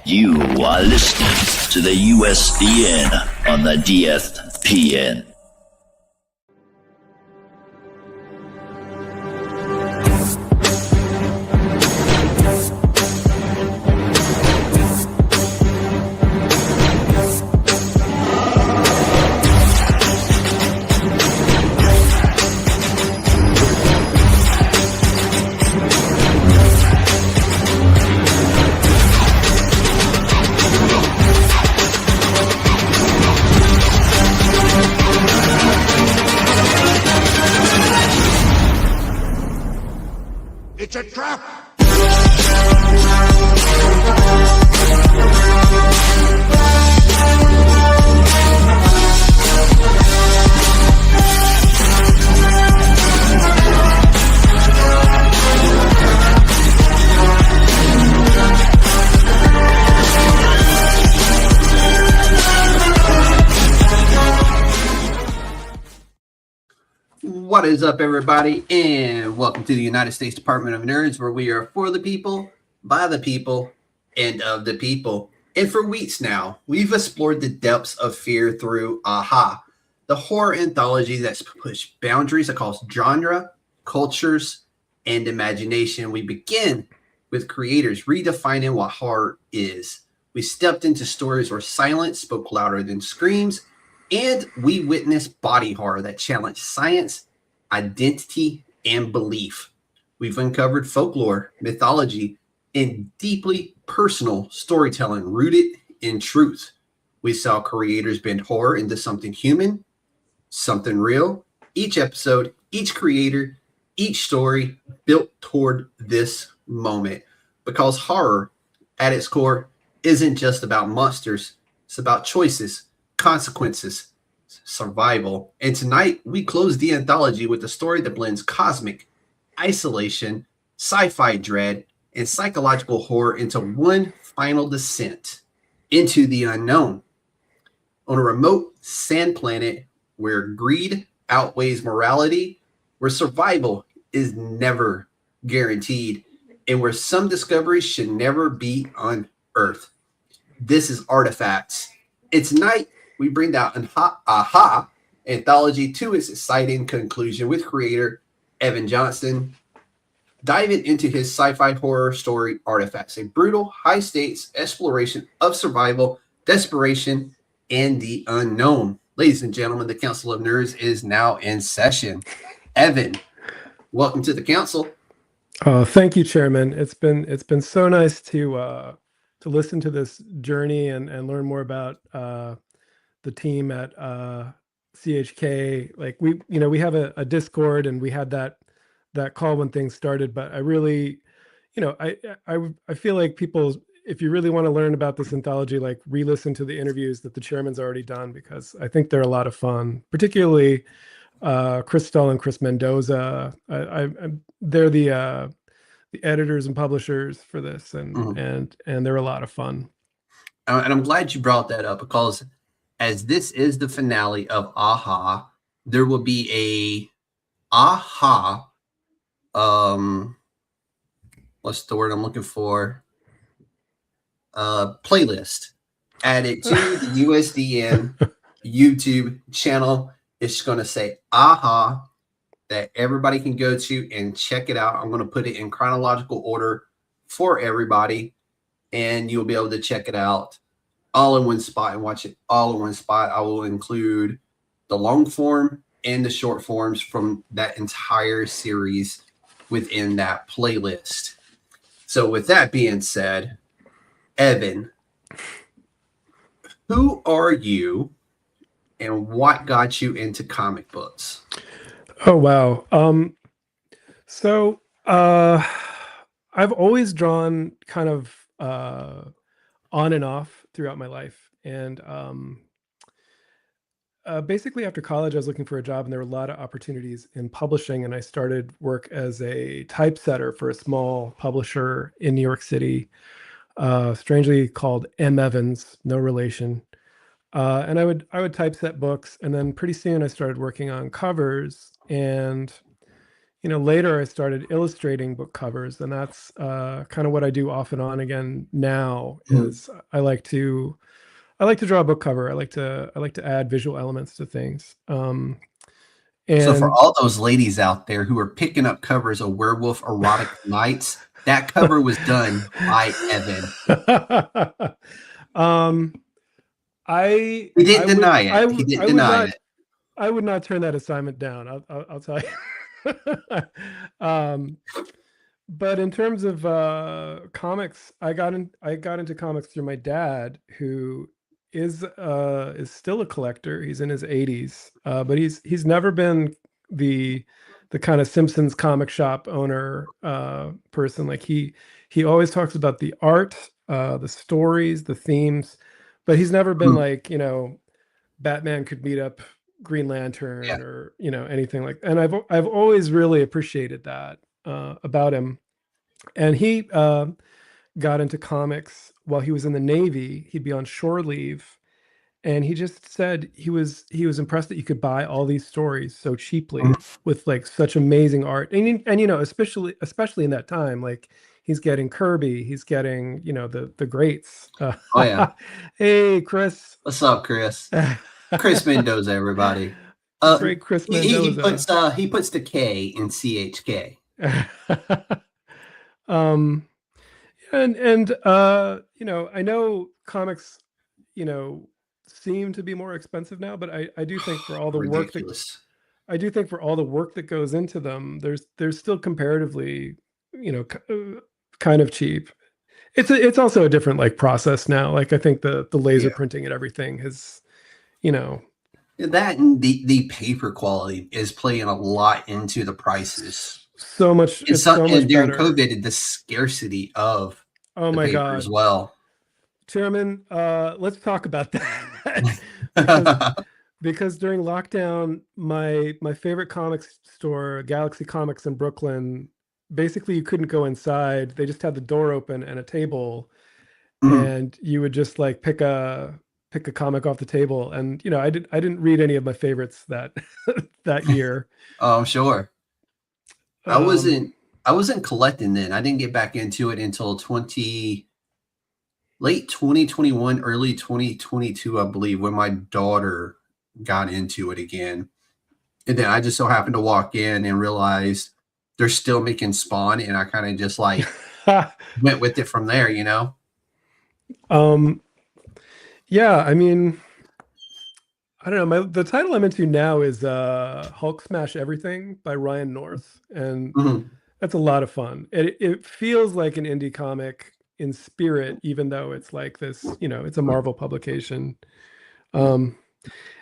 You are listening to the USDN on the DSPN. It's a trap! What is up, everybody, and welcome to the United States Department of Nerds, where we are for the people, by the people, and of the people. And for weeks now, we've explored the depths of fear through AHA, the horror anthology that's pushed boundaries across genre, cultures, and imagination. We begin with creators redefining what horror is. We stepped into stories where silence spoke louder than screams, and we witnessed body horror that challenged science, identity, and belief. We've uncovered folklore, mythology, and deeply personal storytelling rooted in truth. We saw creators bend horror into something human, something real. Each episode, each creator, each story built toward this moment. Because horror, at its core, isn't just about monsters. It's about choices, consequences, survival. And tonight we close the anthology with a story that blends cosmic isolation, sci-fi dread, and psychological horror into one final descent into the unknown. On a remote sand planet where greed outweighs morality, where survival is never guaranteed, and where some discoveries should never be unearthed. This is Artifacts. And tonight we bring down an AHA anthology to its exciting conclusion with creator Evan Johnston, diving into his sci-fi horror story Artifacts, a brutal, high-stakes exploration of survival, desperation, and the unknown. Ladies and gentlemen, the Council of Nerds is now in session. Evan, welcome to the council. Thank you, Chairman. It's been so nice to listen to this journey and learn more about the team at CHK. Like we have a Discord, and we had that call when things started. But I really, I feel like people, if you really want to learn about this anthology, like re-listen to the interviews that the chairman's already done, because I think they're a lot of fun. Particularly Chris Stull and Chris Mendoza. They're the editors and publishers for this, and they're a lot of fun. And I'm glad you brought that up, because as this is the finale of AHA, there will be a AHA, what's the word I'm looking for? Playlist added to the USDN YouTube channel. It's going to say AHA, that everybody can go to and check it out. I'm going to put it in chronological order for everybody, and you'll be able to check it out all in one spot and watch it all in one spot. I will include the long form and the short forms from that entire series within that playlist. So with that being said, Evan, who are you and what got you into comic books? Oh, wow. So I've always drawn kind of on and off throughout my life. And basically after college, I was looking for a job, and there were a lot of opportunities in publishing. And I started work as a typesetter for a small publisher in New York City, strangely called M. Evans, no relation. And I would typeset books, and then pretty soon I started working on covers. And later I started illustrating book covers, and that's kind of what I do off and on again now. Is I like to draw a book cover. I like to add visual elements to things. So for And all those ladies out there who are picking up covers of Werewolf Erotic Nights, that cover was done by Evan. He didn't deny it. He didn't deny it. I would not turn that assignment down. I'll tell you. But in terms of comics, I got into comics through my dad, who is still a collector. He's in his 80s, but he's never been the kind of Simpsons comic shop owner person. Like he always talks about the art, the stories, the themes, but he's never been like, Batman could beat up Green Lantern or anything like. And I've always really appreciated that about him. And he got into comics while he was in the Navy. He'd be on shore leave, and he just said he was impressed that you could buy all these stories so cheaply with like such amazing art. And especially in that time, like he's getting Kirby, he's getting the greats. Oh yeah. Hey Chris, what's up, Chris? Chris Mendoza, everybody. Great Chris Mendoza. He puts the K in CHK. I know comics seem to be more expensive now, but I do think for all the work that goes into them, there's still comparatively kind of cheap. It's also a different like process now. Like I think the laser printing and everything has that and the paper quality is playing a lot into the prices. So much. And during COVID, the scarcity of my God as well. Chairman, let's talk about that. because during lockdown, my favorite comics store, Galaxy Comics in Brooklyn, basically you couldn't go inside. They just had the door open and a table, and you would just like pick a comic off the table. And I didn't read any of my favorites that year. Oh, I'm sure. I wasn't collecting then. I didn't get back into it until late 2021, early 2022, I believe, when my daughter got into it again. And then I just so happened to walk in and realized they're still making Spawn, and I kind of just like went with it from there, Yeah, I mean, I don't know. The title I'm into now is Hulk Smash Everything by Ryan North, and that's a lot of fun. It feels like an indie comic in spirit, even though it's like this, it's a Marvel publication.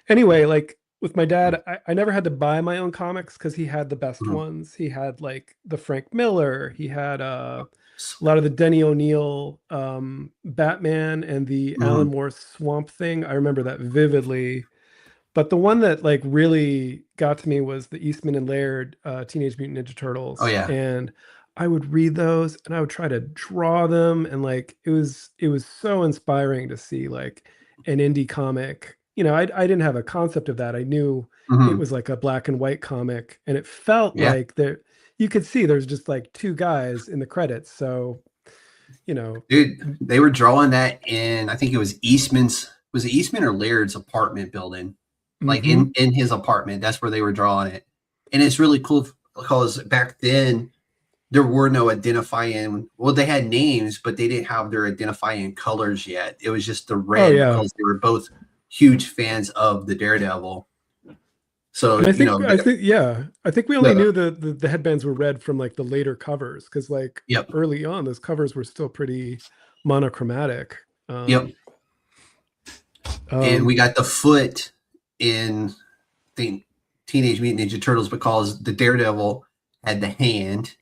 Anyway, like with my dad, I never had to buy my own comics because he had the best ones. He had like the Frank Miller, he had a lot of the Denny O'Neil Batman and the Alan Moore Swamp Thing. I remember that vividly. But the one that like really got to me was the Eastman and Laird Teenage Mutant Ninja Turtles. Oh yeah. And I would read those and I would try to draw them, and like it was so inspiring to see like an indie comic. I didn't have a concept of that. I knew it was like a black and white comic, and it felt like you could see there's just like two guys in the credits. So, dude, they were drawing that in, I think it was was it Eastman or Laird's apartment building? Like in his apartment, that's where they were drawing it. And it's really cool because back then there were no identifying, they had names, but they didn't have their identifying colors yet. It was just the red because they were both huge fans of the Daredevil. So I think we only knew the headbands were red from like the later covers, because like early on those covers were still pretty monochromatic. And we got the foot in the Teenage Mutant Ninja Turtles because the Daredevil had the hand.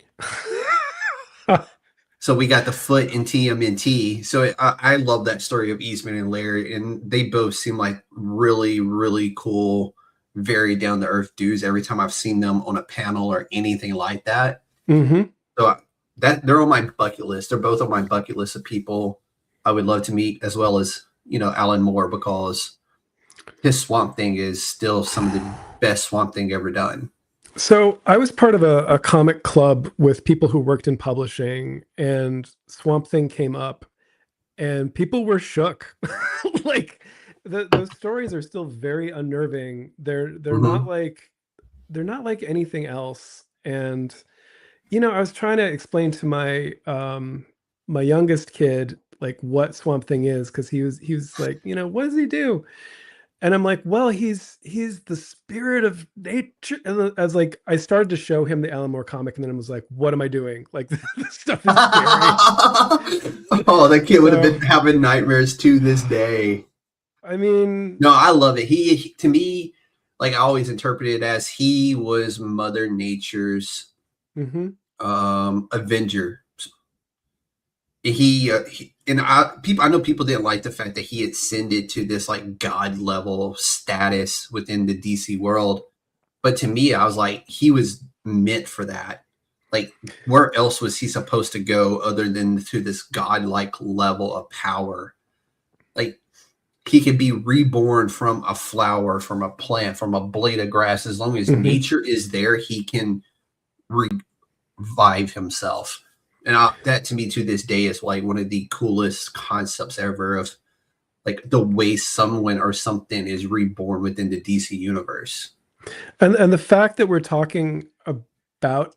So we got the foot in TMNT. So I love that story of Eastman and Laird, and they both seem like really, really cool, very down to earth dudes every time I've seen them on a panel or anything like that. So that they're on my bucket list. They're both on my bucket list of people I would love to meet, as well as Alan Moore, because his Swamp Thing is still some of the best Swamp Thing ever done. So I was part of a comic club with people who worked in publishing, and Swamp Thing came up, and people were shook. Like those stories are still very unnerving. Mhm. They're not like anything else. And I was trying to explain to my youngest kid like what Swamp Thing is, because he was like, what does he do? And I'm like, well, he's the spirit of nature. And I was like, I started to show him the Alan Moore comic, and then I was like, what am I doing? Like, this stuff is scary. Oh, that kid would have So, been having nightmares to this day. I mean, No, I love it. To me, like I always interpreted it as he was Mother Nature's mhm. Avenger. I know people didn't like the fact that he ascended to this like god level status within the DC world, but to me, I was like, he was meant for that. Like, where else was he supposed to go other than to this godlike level of power? Like, he could be reborn from a flower, from a plant, from a blade of grass. As long as Mhm. nature is there, he can revive himself. And that to me to this day is like one of the coolest concepts ever of like the way someone or something is reborn within the DC universe. And the fact that we're talking about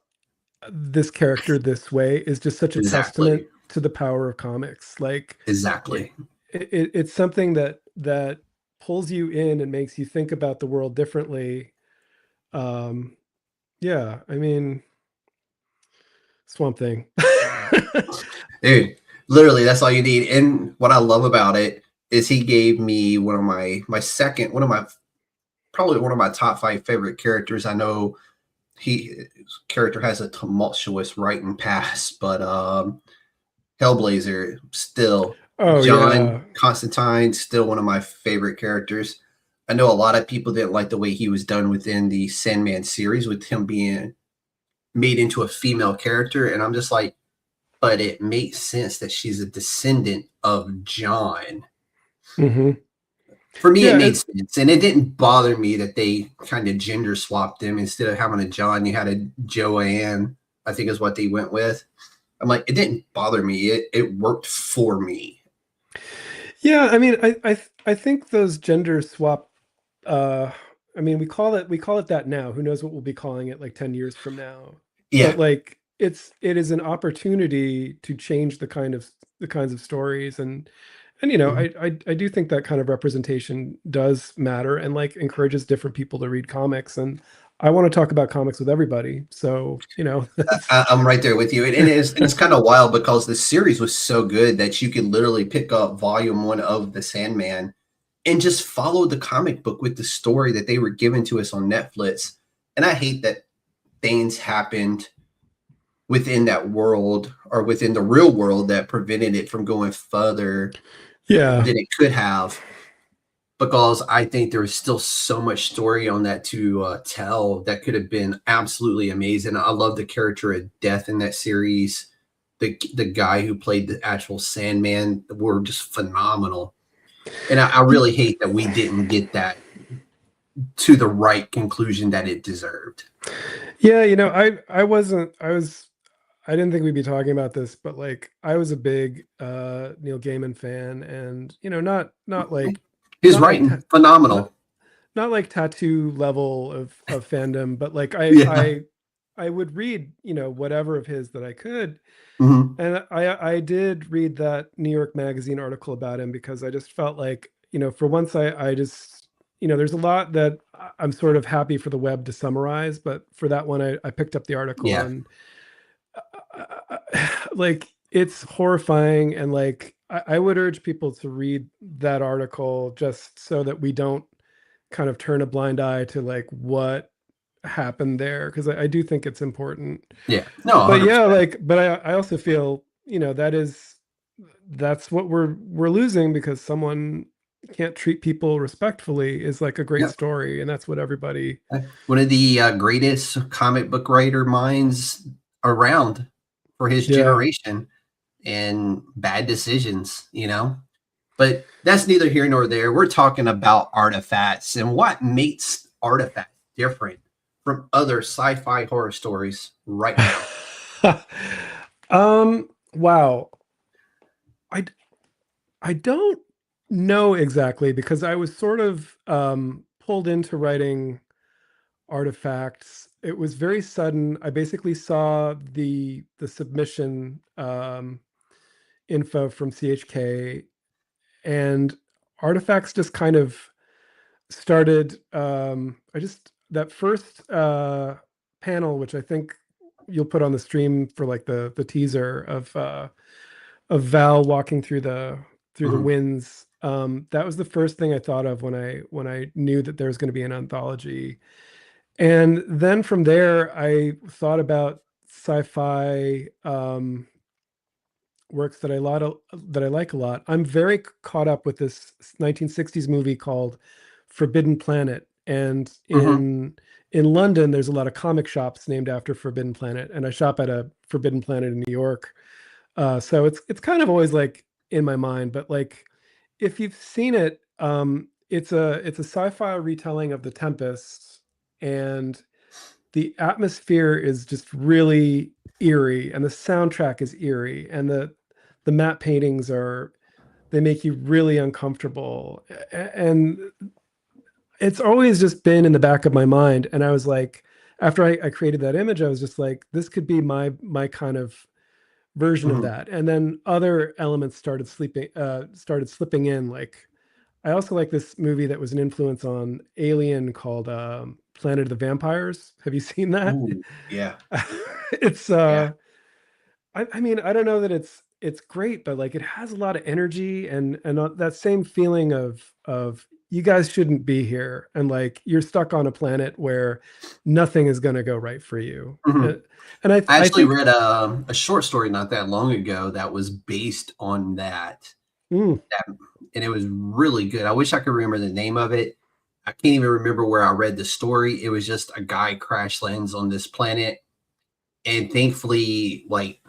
this character this way is just such a testament Exactly. to the power of comics. Like, it, Exactly. it's something that pulls you in and makes you think about the world differently. Um, yeah, I mean, Swamp Thing. Dude, literally that's all you need. And what I love about it is he gave me one of probably one of my top 5 favorite characters. I know his character has a tumultuous writing past, but Hellblazer still, Oh John yeah. Constantine still one of my favorite characters. I know a lot of people didn't like the way he was done within the Sandman series with him being made into a female character, and I'm just like, but it makes sense that she's a descendant of John. Hmm. For me, it Yeah, made sense, and it didn't bother me that they kind of gender swapped them. Instead of having a John, you had a Joanne, I think is what they went with. I'm like, it didn't bother me. It worked for me. yeah. I mean, I think those gender swap. Uh, I mean, we call it that now. Who knows what we'll be calling it like 10 years from now? But Yeah. like, it is an opportunity to change the kinds of stories, and Mhm. I do think that kind of representation does matter, and like encourages different people to read comics. And I want to talk about comics with everybody. So that's I'm right there with you. And it's kind of wild because the series was so good that you could literally pick up volume 1 of The Sandman and just follow the comic book with the story that they were given to us on Netflix. And I hate that things happened within that world or within the real world that prevented it from going further yeah. than it could have, because I think there's still so much story on that to tell that could have been absolutely amazing. I love the character of Death in that series. The guy who played the actual Sandman were just phenomenal. And I really hate that we didn't get that to the right conclusion that it deserved. Yeah, I wasn't I didn't think we'd be talking about this, but like I was a big Neil Gaiman fan, and not like His not like writing, not phenomenal. not like tattoo level of fandom, but like I Yeah. I I would read, whatever of his that I could. Mhm. And I did read that New York Magazine article about him, because I just felt like, for once I just, there's a lot that I'm sort of happy for the web to summarize, but for that one, I picked up the article, Yeah. and like it's horrifying. And like I would urge people to read that article just so that we don't kind of turn a blind eye to like what happened there, because I do think it's important. Yeah. No, But yeah, 100%. like, but I also feel, that's what we're losing, because someone can't treat people respectfully is like a great Yeah. story, and that's what everybody. One of the greatest comic book writer minds around for his Yeah. generation, and bad decisions. But that's neither here nor there. We're talking about artifacts and what makes artifacts different from other sci-fi horror stories right now? Wow. I don't know exactly, because I was sort of pulled into writing artifacts. It was very sudden. I basically saw the submission info from CHK, and artifacts just kind of started. I just, that first panel, which I think you'll put on the stream for like the teaser of Val walking through the winds. That was the first thing I thought of when I knew that there was going to be an anthology. And then from there, I thought about sci-fi works that I like a lot. I'm very caught up with this 1960s movie called Forbidden Planet, and in London, there's a lot of comic shops named after Forbidden Planet, and I shop at a Forbidden Planet in New York. So it's kind of always like in my mind. But like, if you've seen it, it's a sci-fi retelling of The Tempest, and the atmosphere is just really eerie, and the soundtrack is eerie, and the matte paintings they make you really uncomfortable, and it's always just been in the back of my mind. And I was like, after I created that image, I was just like, this could be my kind of version of that. And then other elements started slipping in. Like, I also like this movie that was an influence on Alien called Planet of the Vampires. Have you seen that? Ooh, yeah. It's I mean, I don't know that it's great, but like, it has a lot of energy, and that same feeling of you guys shouldn't be here, and like, you're stuck on a planet where nothing is going to go right for you. And I actually think, read a short story not that long ago that was based on that. And it was really good. I wish I could remember the name of it. I can't even remember where I read the story. It was just a guy crash lands on this planet, and thankfully, like,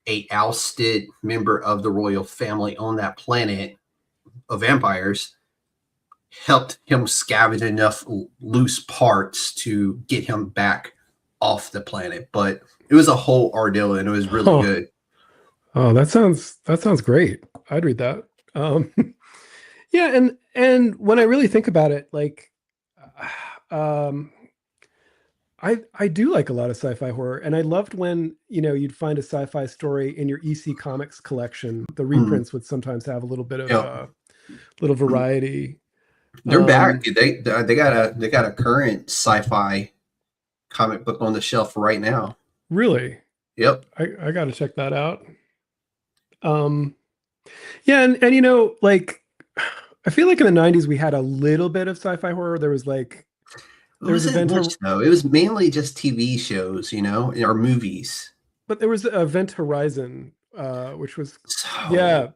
a ousted member of the royal family on that planet of vampires helped him scavenge enough loose parts to get him back off the planet. But it was a whole ordeal, and it was really good. Oh, that sounds great. I'd read that. Yeah, and when I really think about it, like, I do like a lot of sci-fi horror, and I loved when, you'd find a sci-fi story in your EC Comics collection. The reprints would sometimes have a little bit of little variety. They're back. They got a current sci-fi comic book on the shelf right now. Really? Yep. I got to check that out. Yeah, and like, I feel like in the 90s we had a little bit of sci-fi horror. There was like, It was mainly just TV shows, or movies. But there was Event Horizon, which was yeah,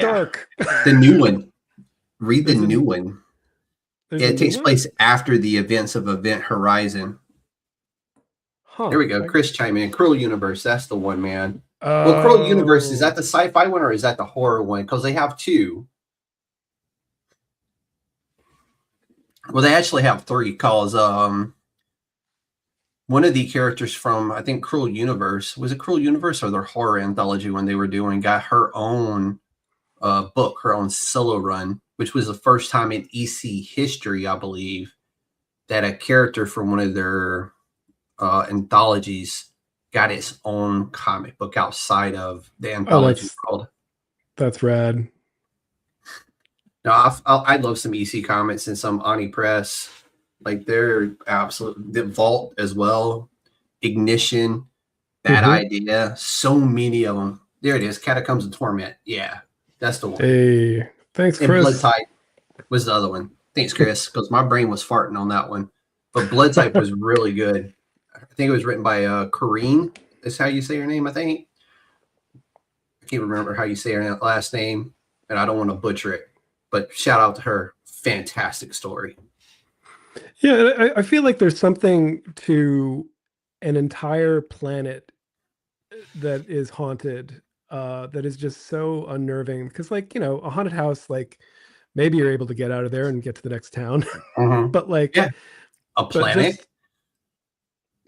dark. The new one. Read the new one. It takes place after the events of Event Horizon. There we go. Chris chiming in. Cruel Universe. That's the one, man. Well, Cruel Universe, is that the sci-fi one or is that the horror one? Because they have two. Well, they actually have three, because one of the characters from, I think, Cruel Universe, was it Cruel Universe or their horror anthology when they were doing, got her own book, her own solo run, which was the first time in EC history, I believe, that a character from one of their anthologies got its own comic book outside of the anthology world. That's rad. No, I love some EC comics and some Ani Press. Like, they're absolute. The Vault as well. Ignition. Bad Idea. So many of them. There it is. Catacombs of Torment. Yeah, that's the one. Hey, thanks, Chris. And Blood Type was the other one. Thanks, Chris, because my brain was farting on that one. But Blood Type was really good. I think it was written by Corrine. Is how you say her name, I think. I can't remember how you say her last name, and I don't want to butcher it. But shout out to her. Fantastic story. Yeah, I feel like there's something to an entire planet that is haunted, that is just so unnerving. Because, like, a haunted house, like, maybe you're able to get out of there and get to the next town. But, like, A planet?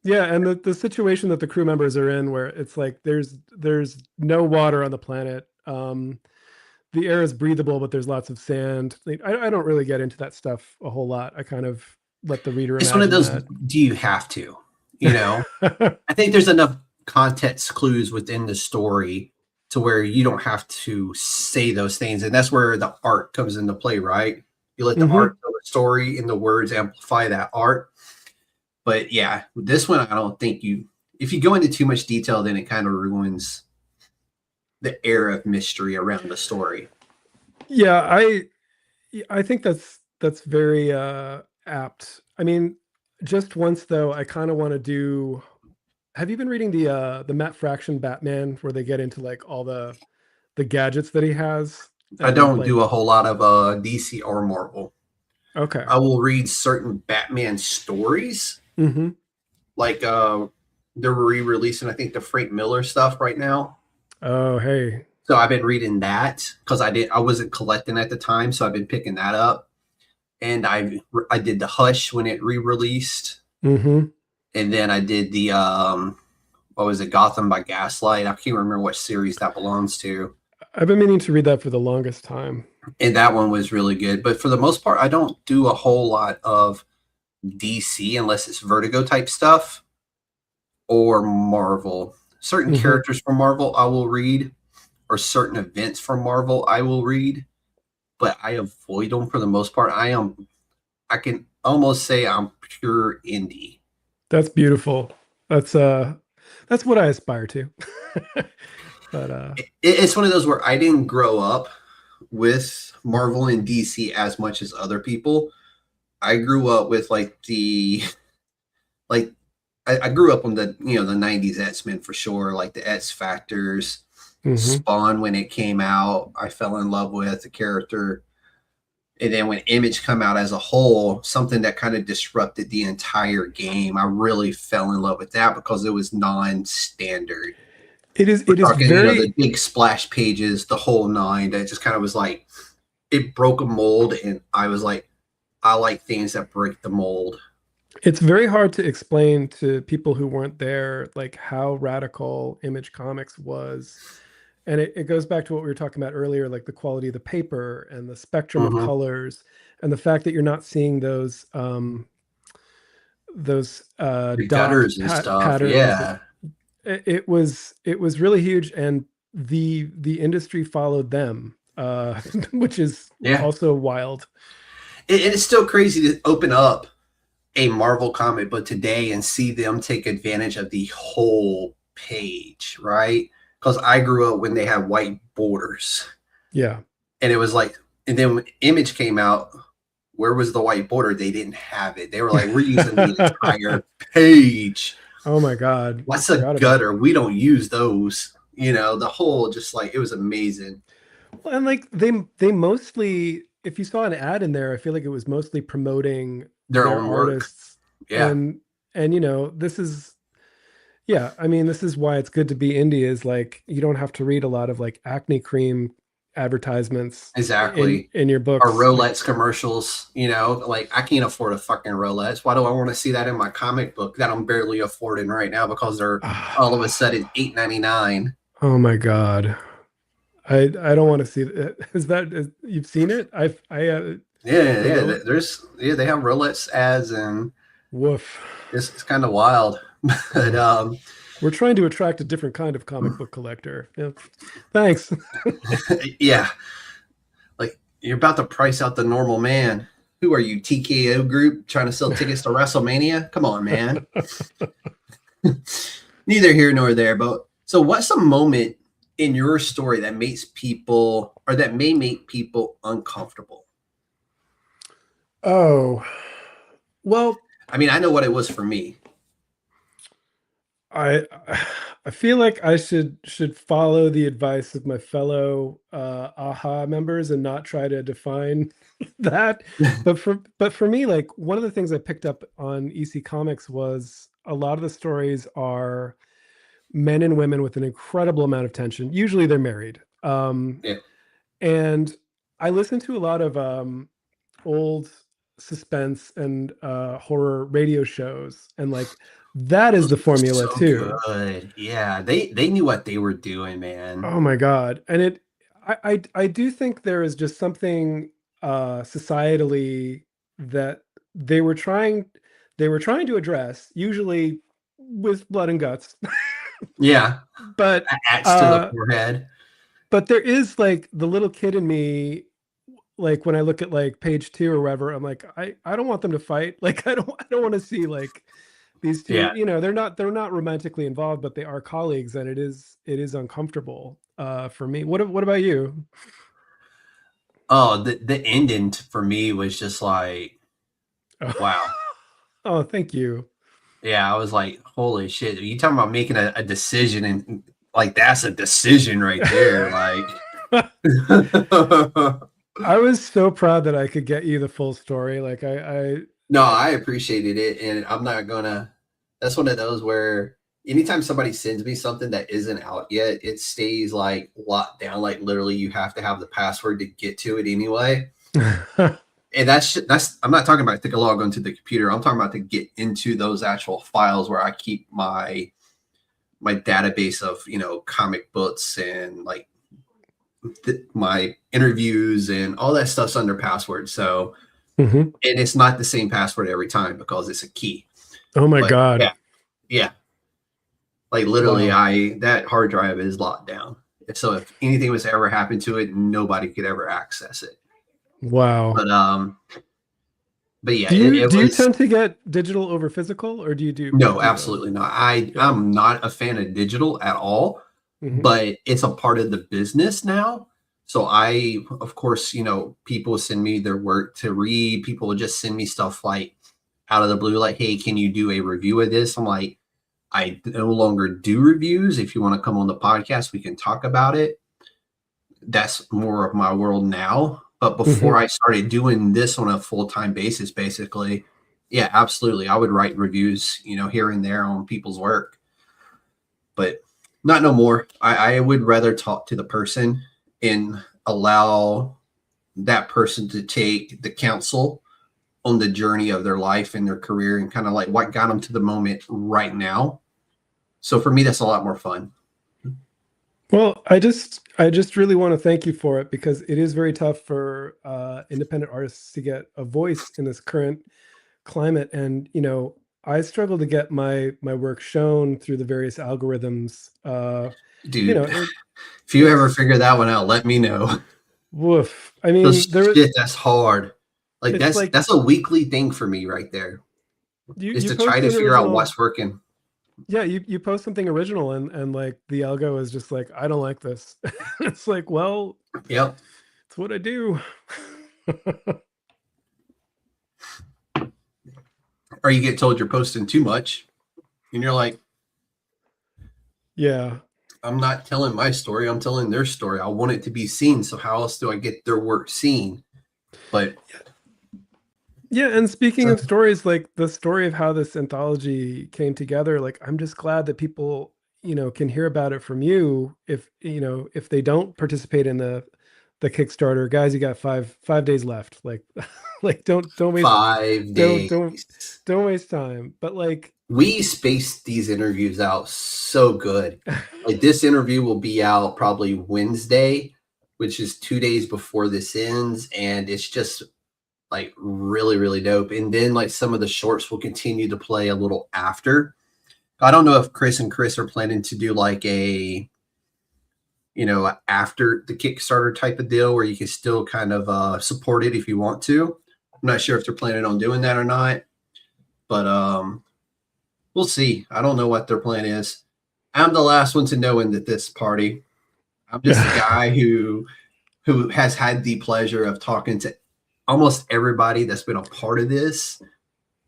Yeah, and the situation that the crew members are in, where it's like there's no water on the planet. The air is breathable, but there's lots of sand. I don't really get into that stuff a whole lot. I kind of let the reader It's imagine one of those, that. do you have to? You know? I think there's enough context clues within the story to where you don't have to say those things. And that's where the art comes into play, right? You let the art tell the story and the words amplify that art. But yeah, this one, I don't think if you go into too much detail, then it kind of ruins the air of mystery around the story. Yeah, I think that's very apt. I mean, just once though, I kind of want to do. Have you been reading the Matt Fraction Batman, where they get into like all the gadgets that he has? I don't do a whole lot of DC or Marvel. Okay. I will read certain Batman stories. Mm-hmm. Like they're re-releasing, I think, the Frank Miller stuff right now. Oh, hey. So I've been reading that because I wasn't collecting at the time, so I've been picking that up. And I did the Hush when it re-released. Mm-hmm. And then I did the what was it, Gotham by Gaslight? I can't remember what series that belongs to. I've been meaning to read that for the longest time. And that one was really good. But for the most part, I don't do a whole lot of DC unless it's Vertigo type stuff or Marvel. Certain characters from Marvel I will read, or certain events from Marvel I will read, but I avoid them for the most part. I can almost say I'm pure indie. That's beautiful. That's what I aspire to. But it's one of those where I didn't grow up with Marvel and DC as much as other people. I grew up with I grew up on the the 90s X-Men for sure, like the X Factors, Spawn when it came out. I fell in love with the character. And then when Image come out as a whole, something that kind of disrupted the entire game, I really fell in love with that because it was non-standard. It is very the big splash pages, the whole nine. That just kind of was like, it broke a mold, and I was like, I like things that break the mold. It's very hard to explain to people who weren't there, like how radical Image Comics was. And it goes back to what we were talking about earlier, like the quality of the paper and the spectrum of colors, and the fact that you're not seeing those gutters and stuff. Patterns. Yeah, it was really huge, and the industry followed them, which is also wild. It's still crazy to open up a Marvel comic book today and see them take advantage of the whole page, right? Because I grew up when they had white borders. Yeah. And it was like, and then when Image came out, where was the white border? They didn't have it. They were like, we're using the entire page. Oh my God. What's a gutter? We don't use those. The whole, just like, it was amazing. Well, and like they mostly, if you saw an ad in there, I feel like it was mostly promoting their own artists. Work. Yeah. And this is, I mean, this is why it's good to be indie, is like, you don't have to read a lot of like acne cream advertisements exactly in your books, or Rolex commercials. Like, I can't afford a fucking Rolex. Why do I want to see that in my comic book that I'm barely affording right now because they're all of a sudden $8.99? Oh my God. I don't want to see that. You've seen it? They have Rolex ads, and woof. It's kind of wild. But we're trying to attract a different kind of comic book collector. Yeah. Thanks. Yeah. Like, you're about to price out the normal man. Who are you, TKO Group, trying to sell tickets to WrestleMania? Come on, man. Neither here nor there. But so what's a moment in your story that makes people, or that may make people uncomfortable? Oh, well, I mean, I know what it was for me. I feel like I should follow the advice of my fellow AHA members and not try to define that. But for me, like, one of the things I picked up on EC Comics was a lot of the stories are men and women with an incredible amount of tension. Usually they're married. And I listen to a lot of old suspense and horror radio shows, and like that is the formula so too. Good. Yeah, they knew what they were doing, man. Oh my god. And I do think there is just something societally that they were trying to address, usually with blood and guts. Yeah, But axe to the forehead. but there is like the little kid in me, like when I look at like page 2 or whatever, I'm like, I don't want them to fight. Like I don't want to see like these two, Yeah. you know, they're not romantically involved, but they are colleagues, and it is uncomfortable for me. What about you? Oh, the ending for me was just like, wow. Oh, thank you. Yeah, I was like, holy shit. You talking about making a decision, and like that's a decision right there. Like I was so proud that I could get you the full story. Like no, I appreciated it, and I'm not gonna. That's one of those where anytime somebody sends me something that isn't out yet, it stays like locked down. Like literally, you have to have the password to get to it anyway. And that's I'm not talking about to log onto the computer. I'm talking about to get into those actual files where I keep my database of, you know, comic books and like my interviews and all that stuff's under password. So, and it's not the same password every time because it's a key. Oh my God. Yeah. Like literally that hard drive is locked down. So if anything was to ever happen to it, nobody could ever access it. Wow. But yeah, do you tend to get digital over physical, or do you do? No, absolutely not. I'm not a fan of digital at all, but it's a part of the business now. So I, of course, you know, people send me their work to read. People will just send me stuff like out of the blue, like, hey, can you do a review of this? I'm like, I no longer do reviews. If you want to come on the podcast, we can talk about it. That's more of my world now. But before I started doing this on a full-time basis, basically, yeah, absolutely. I would write reviews, you know, here and there on people's work, but not no more. I would rather talk to the person and allow that person to take the counsel on the journey of their life and their career and kind of like what got them to the moment right now. So for me, that's a lot more fun. Well, I just really want to thank you for it, because it is very tough for independent artists to get a voice in this current climate. And, you know, I struggle to get my work shown through the various algorithms. Dude, you know, if you ever figure that one out, let me know. Woof. I mean, that's hard. Like that's a weekly thing for me right there. Is to try to figure out what's working. Yeah, you post something original and like the algo is just like, I don't like this. It's like, well, yep, it's what I do. Or you get told you're posting too much and you're like, yeah, I'm not telling my story, I'm telling their story. I want it to be seen, so how else do I get their work seen? But yeah, and speaking of stories, like the story of how this anthology came together, like I'm just glad that people, you know, can hear about it from you. If, you know, if they don't participate in the Kickstarter, guys, you got five days left. Like don't waste 5 days. Don't waste time. But like, we spaced these interviews out so good. Like this interview will be out probably Wednesday, which is 2 days before this ends, and it's just like really, really dope. And then like some of the shorts will continue to play a little after. I don't know if Chris are planning to do like a, you know, after the Kickstarter type of deal where you can still kind of support it if you want to. I'm not sure if they're planning on doing that or not, but we'll see. I don't know what their plan is. I'm the last one to know in this party. I'm just a guy who has had the pleasure of talking to almost everybody that's been a part of this.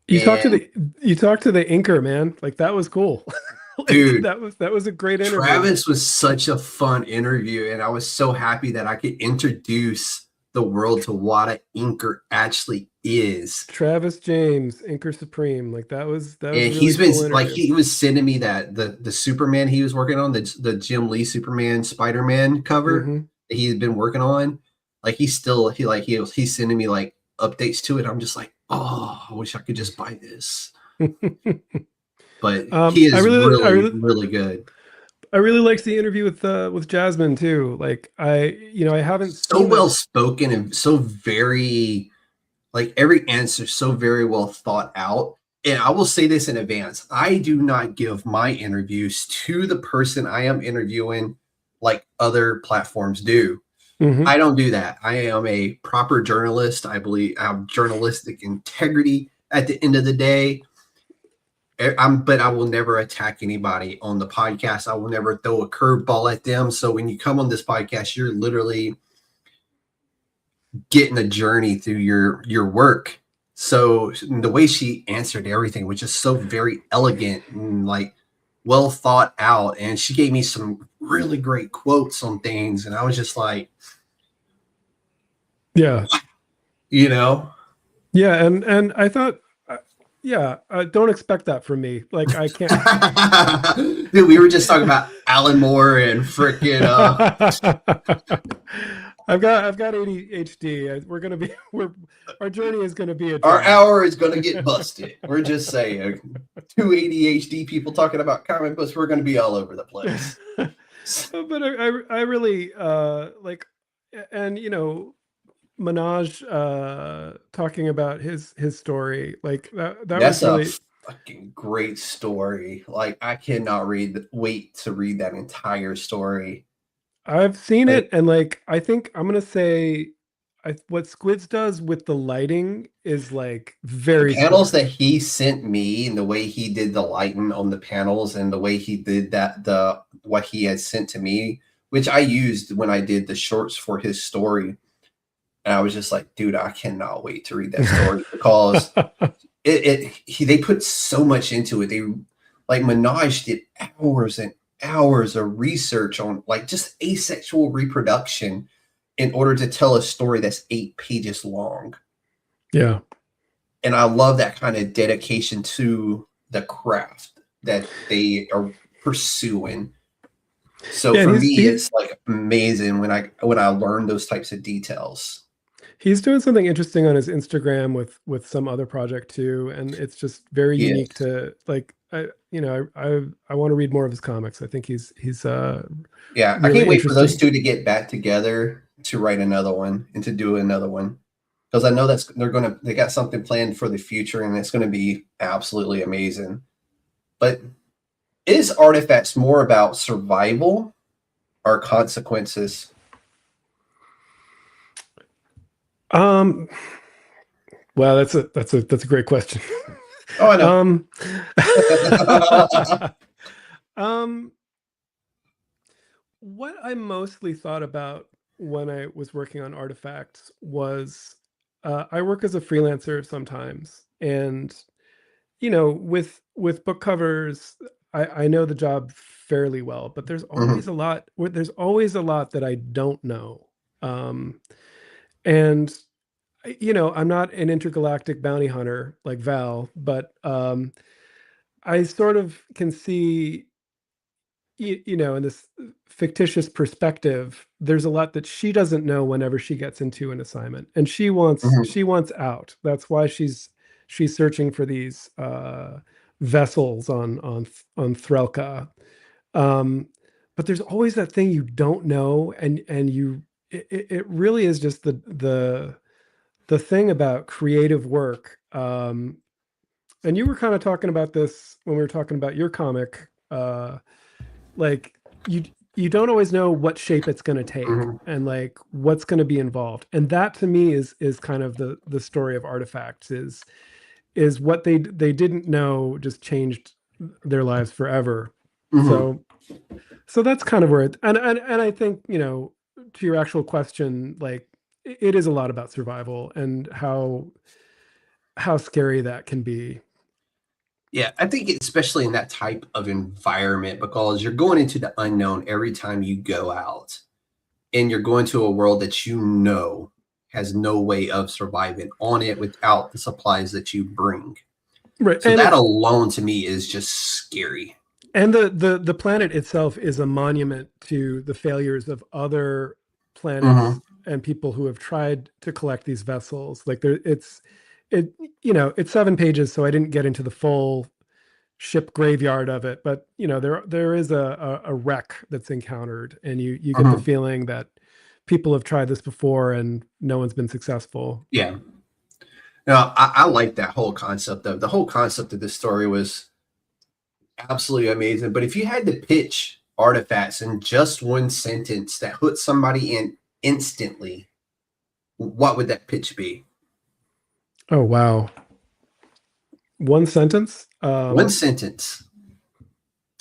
You talked to the inker, man. Like that was cool. Like, dude, that was a great interview. Travis was such a fun interview, and I was so happy that I could introduce the world to what an inker actually is. Travis James, Inker Supreme. Like that was and really he's been cool like, he was sending me that the Superman he was working on, the Jim Lee Superman Spider-Man cover that he's been working on. Like he's sending me like updates to it. I'm just like, oh, I wish I could just buy this. But he I is really, really good. I really liked the interview with Jasmine too. Like I haven't So seen well that. spoken and so very, like, every answer so very well thought out. And I will say this in advance: I do not give my interviews to the person I am interviewing like other platforms do. Mhm. I don't do that. I am a proper journalist. I believe I have journalistic integrity at the end of the day. But I will never attack anybody on the podcast. I will never throw a curveball at them. So when you come on this podcast, you're literally getting a journey through your work. So the way she answered everything was just so very elegant and like well thought out. And she gave me some really great quotes on things. And I was just like, Yeah. you know, Yeah, and I thought, don't expect that from me. Like I can't. dude, we were just talking about Alan Moore and freaking I've got ADHD. Our journey is gonna be a our journey. hour is going to get busted. We're just saying, two ADHD people talking about comic books, we're going to be all over the place. But I really like, and Minaj talking about his story, like that That's was really a fucking great story. Like, I cannot wait to read that entire story. I've seen Like, it, and like I think I'm gonna say what Squids does with the lighting is like the very panels smart. that he sent me and the way he did the lighting on the panels and the way he did what he had sent to me, which I used when I did the shorts for his story. And I was just like, dude, I cannot wait to read that story because they put so much into it. They, like, Minaj did hours and hours of research on like just asexual reproduction in order to tell a story that's 8 pages long. Yeah. And I love that kind of dedication to the craft that they are pursuing. So for me, it's like amazing when I learn those types of details. He's doing something interesting on his Instagram with some other project too, and it's just very unique to like I want to read more of his comics. I think he's yeah, really I can't wait for those interesting. two to get back together to write another one and to do another one, because I know they got something planned for the future and it's going to be absolutely amazing. But is Artifacts more about survival or consequences? Well, that's a great question. Oh, I know. What I mostly thought about when I was working on Artifacts was I work as a freelancer sometimes, and with book covers, I know the job fairly well, but there's always Mhm. a lot that I don't know. And I'm not an intergalactic bounty hunter like Val, but I sort of can see, in this fictitious perspective, there's a lot that she doesn't know whenever she gets into an assignment, and Mhm. she wants out. That's why she's searching for these vessels on Threlka. Um, but there's always that thing you don't know, and it really is just the thing about creative work. And you were kind of talking about this when we were talking about your comic. Like you you don't always know what shape it's going to take Mhm. and like what's going to be involved. And that to me is kind of the story of Artifacts is what they didn't know just changed their lives forever. Mhm. So that's kind of where and I think, to your actual question, like it is a lot about survival and how scary that can be. Yeah, I think especially in that type of environment, because you're going into the unknown every time you go out, and you're going to a world that has no way of surviving on it without the supplies that you bring. Right. So that alone to me is just scary. And the planet itself is a monument to the failures of other planets Mhm. and people who have tried to collect these vessels. Like it's 7 pages, so I didn't get into the full ship graveyard of it, but there is a wreck that's encountered, and you get the feeling that people have tried this before and no one's been successful. Yeah. No, I like that whole concept. The whole concept of this story was absolutely amazing. But if you had to pitch artifacts in just one sentence that hooked somebody in instantly, what would that pitch be? Oh, wow. One sentence? One sentence.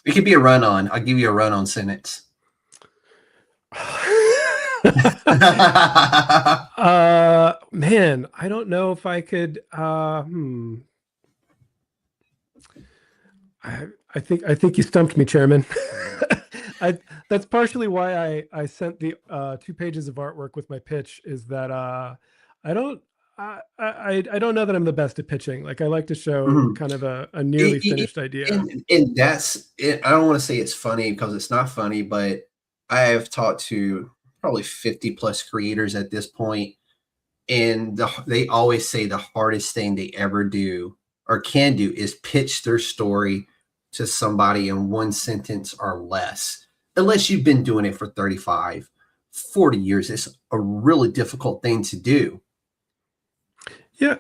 It could be a run-on. I'll give you a run-on sentence. Man, I don't know if I could. I think you stumped me, Chairman. That's partially why I sent the 2 pages of artwork with my pitch, is that I don't know that I'm the best at pitching. Like, I like to show kind of a nearly finished idea. And that's it. I don't want to say it's funny, because it's not funny, but I have talked to probably 50 plus creators at this point, and they always say the hardest thing they ever do or can do is pitch their story to somebody in one sentence or less. Unless you've been doing it for 35, 40 years, it's a really difficult thing to do. Yeah,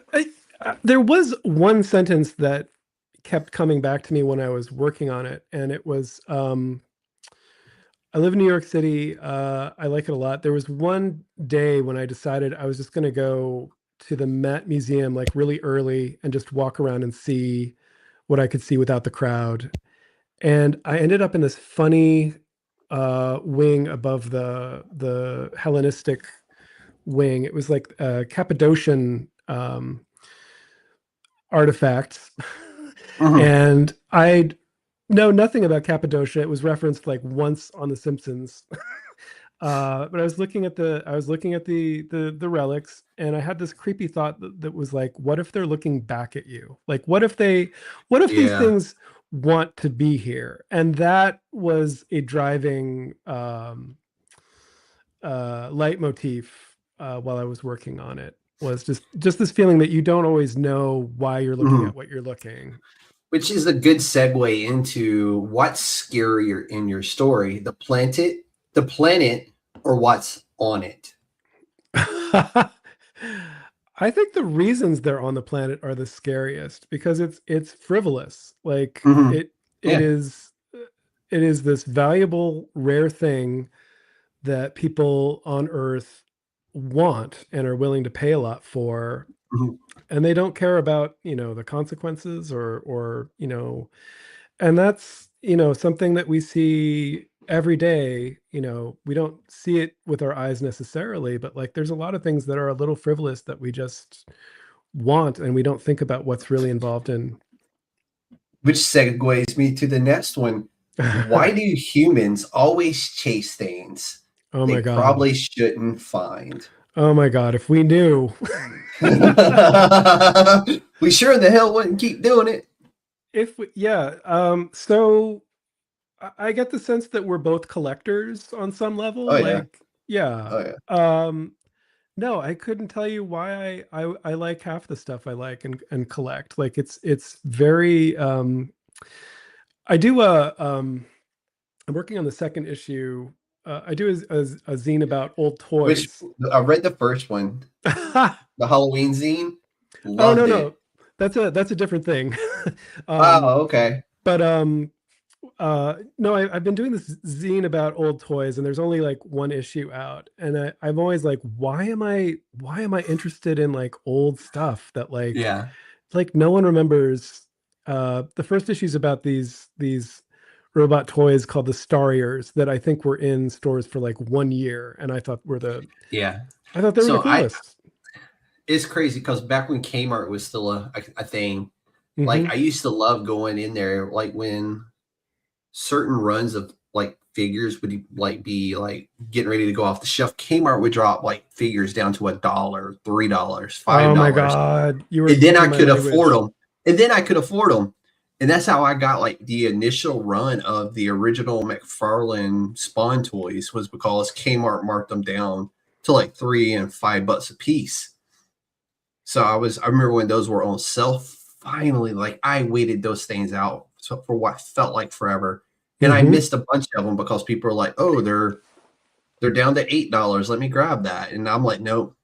there was one sentence that kept coming back to me when I was working on it, and it was, I live in New York City. I like it a lot. There was one day when I decided I was just going to go to the Met Museum like really early and just walk around and see what I could see without the crowd. And I ended up in this funny wing above the Hellenistic wing. It was like Cappadocian artifacts. And I'd know nothing about Cappadocia. It was referenced like once on The Simpsons. But I was looking at the relics, and I had this creepy thought that was like, what if they're looking back at you? Like, what if these things want to be here? And that was a driving leitmotif while I was working on it, was just this feeling that you don't always know why you're looking at what you're looking. Which is a good segue into what's scarier in your story, the planet, or what's on it. I think the reasons they're on the planet are the scariest, because it's frivolous. Like it is this valuable, rare thing that people on Earth want and are willing to pay a lot for. And they don't care about, the consequences or and that's, something that we see every day. We don't see it with our eyes necessarily, but like, there's a lot of things that are a little frivolous that we just want, and we don't think about what's really involved in. Which segues me to the next one. Why do humans always chase things my God, probably shouldn't find? Oh my God, if we knew. We sure the hell wouldn't keep doing it. So I get the sense that we're both collectors on some level. No, I couldn't tell you why I like half the stuff I like and collect. Like, it's very I do I'm working on the second issue. I do a zine about old toys. I read the first one, the Halloween zine. Loved it. No, that's a different thing. Okay. But no, I've been doing this zine about old toys, and there's only like one issue out, and I'm always like, why am I interested in like old stuff that like no one remembers. The first issue is about these robot toys called the Starriers that I think were in stores for like 1 year, and I thought I thought they were the coolest. It's crazy, because back when Kmart was still a thing, like I used to love going in there, like when certain runs of like figures would like be like getting ready to go off the shelf. Kmart would drop like figures down to $1, $3, $5. Oh my God, and then I could afford them. And that's how I got like the initial run of the original McFarlane Spawn toys, was because Kmart marked them down to like $3 and $5 a piece. So I remember when those were on sale, finally, like I waited those things out for what felt like forever. And I missed a bunch of them because people are like, oh, they're down to $8. Let me grab that. And I'm like, nope,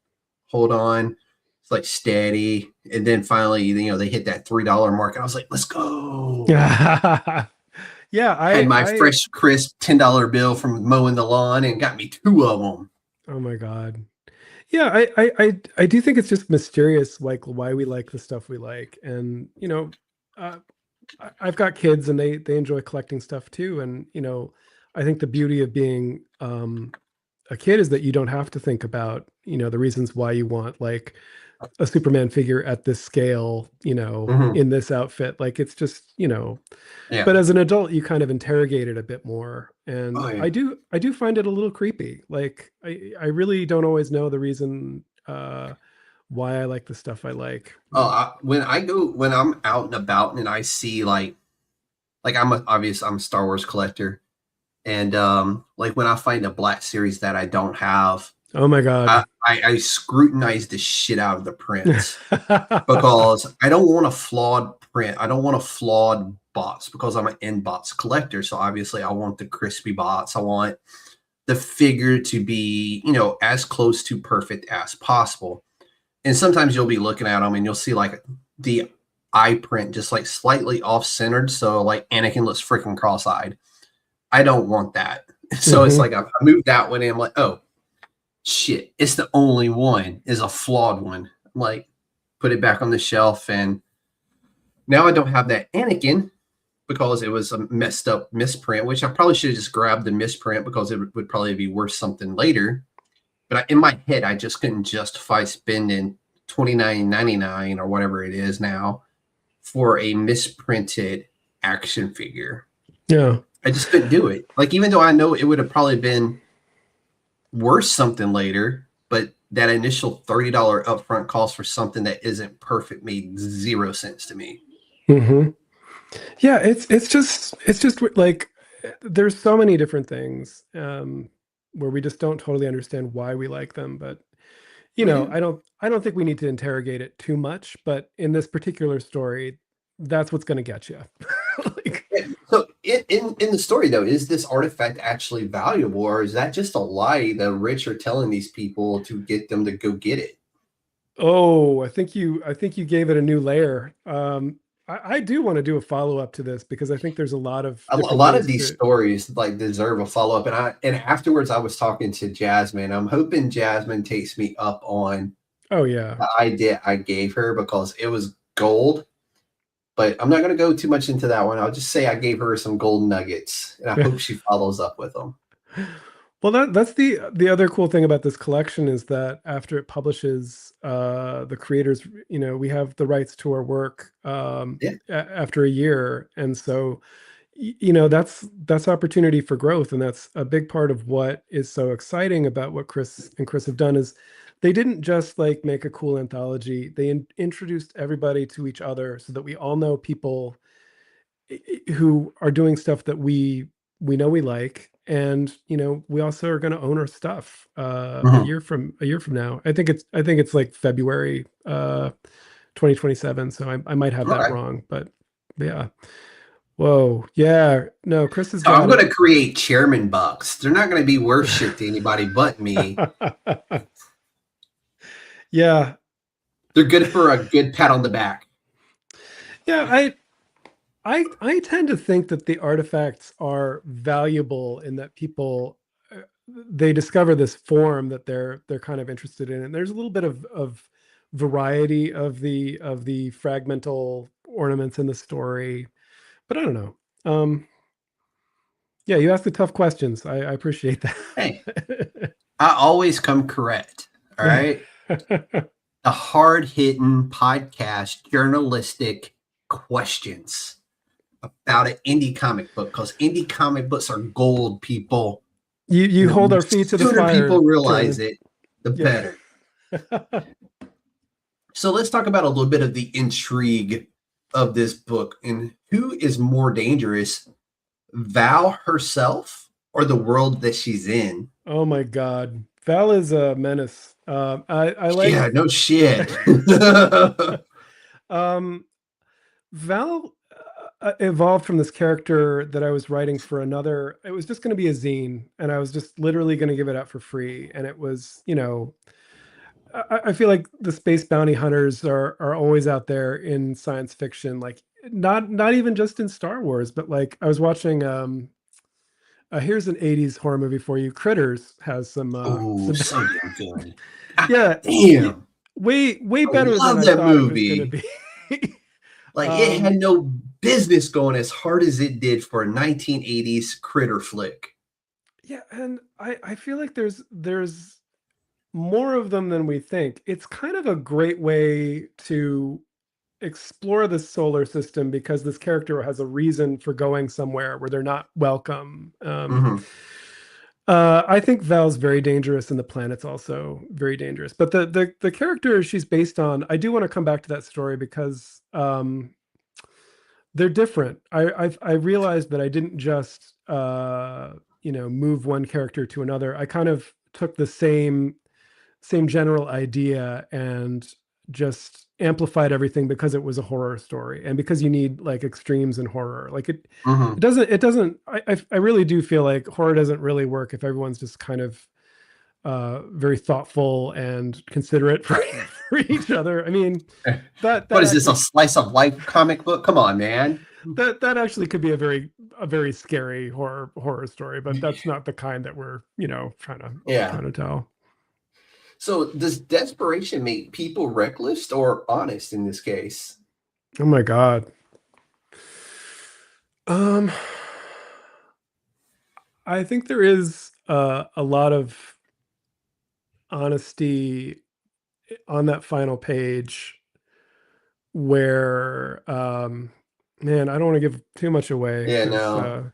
hold on. It's like steady. And then finally, they hit that $3 mark. And I was like, let's go. Yeah, I had my fresh, crisp $10 bill from mowing the lawn and got me 2 of them. Oh my God. Yeah, I do think it's just mysterious, like why we like the stuff we like. And, I've got kids and they enjoy collecting stuff too. And, I think the beauty of being a kid is that you don't have to think about, the reasons why you want like a Superman figure at this scale, in this outfit. Like it's just, Yeah. But as an adult, you kind of interrogate it a bit more. And Oh, yeah. I do find it a little creepy. Like I really don't always know the reason why I like the stuff I like. Oh, when I'm out and about and I see like I'm a Star Wars collector. And like when I find a Black Series that I don't have, Oh my God. I scrutinize the shit out of the prints because I don't want a flawed print. I don't want a flawed box because I'm an end box collector. So obviously I want the crispy box. I want the figure to be, as close to perfect as possible. And sometimes you'll be looking at them and you'll see like the eye print just like slightly off centered. So like Anakin looks freaking cross-eyed. I don't want that. So it's like I moved that one and I'm like, oh shit, it's the only one is a flawed one. I'm like, put it back on the shelf. And now I don't have that Anakin because it was a messed up misprint, which I probably should have just grabbed the misprint because it would probably be worth something later. But in my head, I just couldn't justify spending $29.99 or whatever it is now for a misprinted action figure. Yeah. I just couldn't do it. Like, even though I know it would have probably been worth something later, but that initial $30 upfront cost for something that isn't perfect made 0 sense to me. Yeah, it's just like there's so many different things where we just don't totally understand why we like them. But I don't think we need to interrogate it too much. But in this particular story, that's what's going to get you. So in the story though, is this artifact actually valuable, or is that just a lie the rich are telling these people to get them to go get it? Oh, I think you gave it a new layer. I do want to do a follow-up to this because I think there's a lot of these stories like deserve a follow-up. And afterwards I was talking to Jasmine. I'm hoping Jasmine takes me up on the idea I gave her because it was gold. But I'm not going to go too much into that one. I'll just say I gave her some gold nuggets, and I hope she follows up with them. Well, that's the other cool thing about this collection is that after it publishes, the creators, we have the rights to our work after a year, and so that's opportunity for growth, and that's a big part of what is so exciting about what Chris and Chris have done is they didn't just like make a cool anthology. They introduced everybody to each other so that we all know people who are doing stuff that we know we like. And, we also are going to own our stuff a year from now. I think it's like February 2027. So I might have that wrong, but yeah. Whoa. Yeah. No, Chris is. So I'm going to create chairman bucks. They're not going to be worth shit to anybody but me. Yeah. They're good for a good pat on the back. Yeah, I tend to think that the artifacts are valuable in that people they discover this form that they're kind of interested in, and there's a little bit of variety of the fragmental ornaments in the story, but I don't know. Yeah, you ask the tough questions. I appreciate that. Hey, I always come correct. All right. The hard-hitting podcast journalistic questions about an indie comic book, because indie comic books are gold, people. You hold our feet to the fire. The sooner people realize it, the better. So let's talk about a little bit of the intrigue of this book and who is more dangerous, Val herself or the world that she's in. Oh my God. Val is a menace. I like. Yeah, no shit. Val evolved from this character that I was writing for another. It was just going to be a zine, and I was just literally going to give it out for free. And it was, I feel like the space bounty hunters are always out there in science fiction, like not even just in Star Wars, but like I was watching. Here's an '80s horror movie for you. Critters has some. Oh, so damn good. Yeah, Damn. way better than I that thought movie. it was going to be. Like it had no business going as hard as it did for a 1980s critter flick. Yeah, and I feel like there's more of them than we think. It's kind of a great way to explore the solar system because this character has a reason for going somewhere where they're not welcome. I think Val's very dangerous, and the planet's also very dangerous. But the character she's based on, I do want to come back to that story because they're different. I realized that I didn't just move one character to another. I kind of took the same general idea and just amplified everything because it was a horror story and because you need like extremes in horror. Like it doesn't. I really do feel like horror doesn't really work if everyone's just kind of very thoughtful and considerate for each other. I mean, that what is this, a slice of life comic book? Come on, man. That actually could be a very scary horror story, but that's not the kind that we're trying to tell. So does desperation make people reckless or honest in this case? Oh my God. I think there is a lot of honesty on that final page where man, I don't want to give too much away. Yeah, no.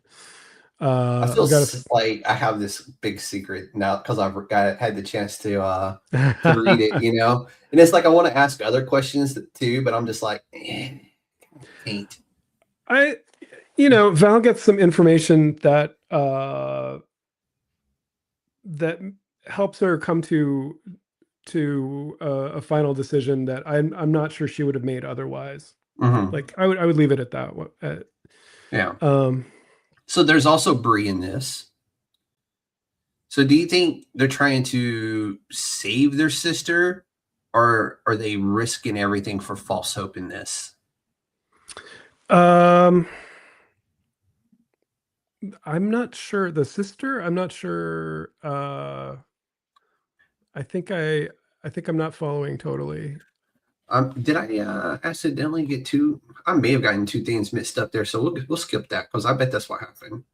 I feel like I have this big secret now because I've had the chance to read it, and it's like I want to ask other questions too, but I'm just like, ain't. Val gets some information that that helps her come to a final decision that I'm not sure she would have made otherwise. Like I would leave it at that. Yeah. So there's also Bree in this. So do you think they're trying to save their sister, or are they risking everything for false hope in this? I'm not sure. The sister, I'm not sure. I think I'm not following totally. Did I accidentally get two? I may have gotten two things mixed up there, so we'll skip that because I bet that's what happened.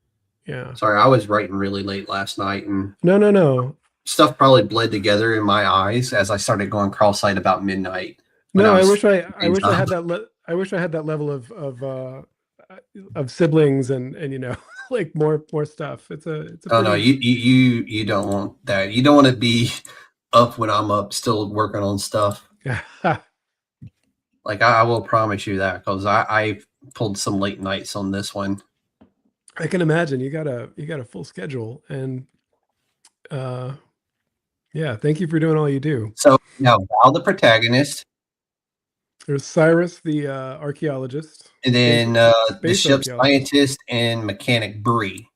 Yeah. Sorry, I was writing really late last night, and no. Stuff probably bled together in my eyes as I started going cross-eyed about midnight. No, I wish I had that. I wish I had that level of siblings and like more stuff. It's a. Oh no, you don't want that. You don't want to be up when I'm up, still working on stuff. Like I will promise you that because I pulled some late nights on this one. I can imagine you got a full schedule, and yeah, thank you for doing all you do. So now Val, the protagonist. There's Cyrus, the archaeologist, and then the ship scientist and mechanic Bree,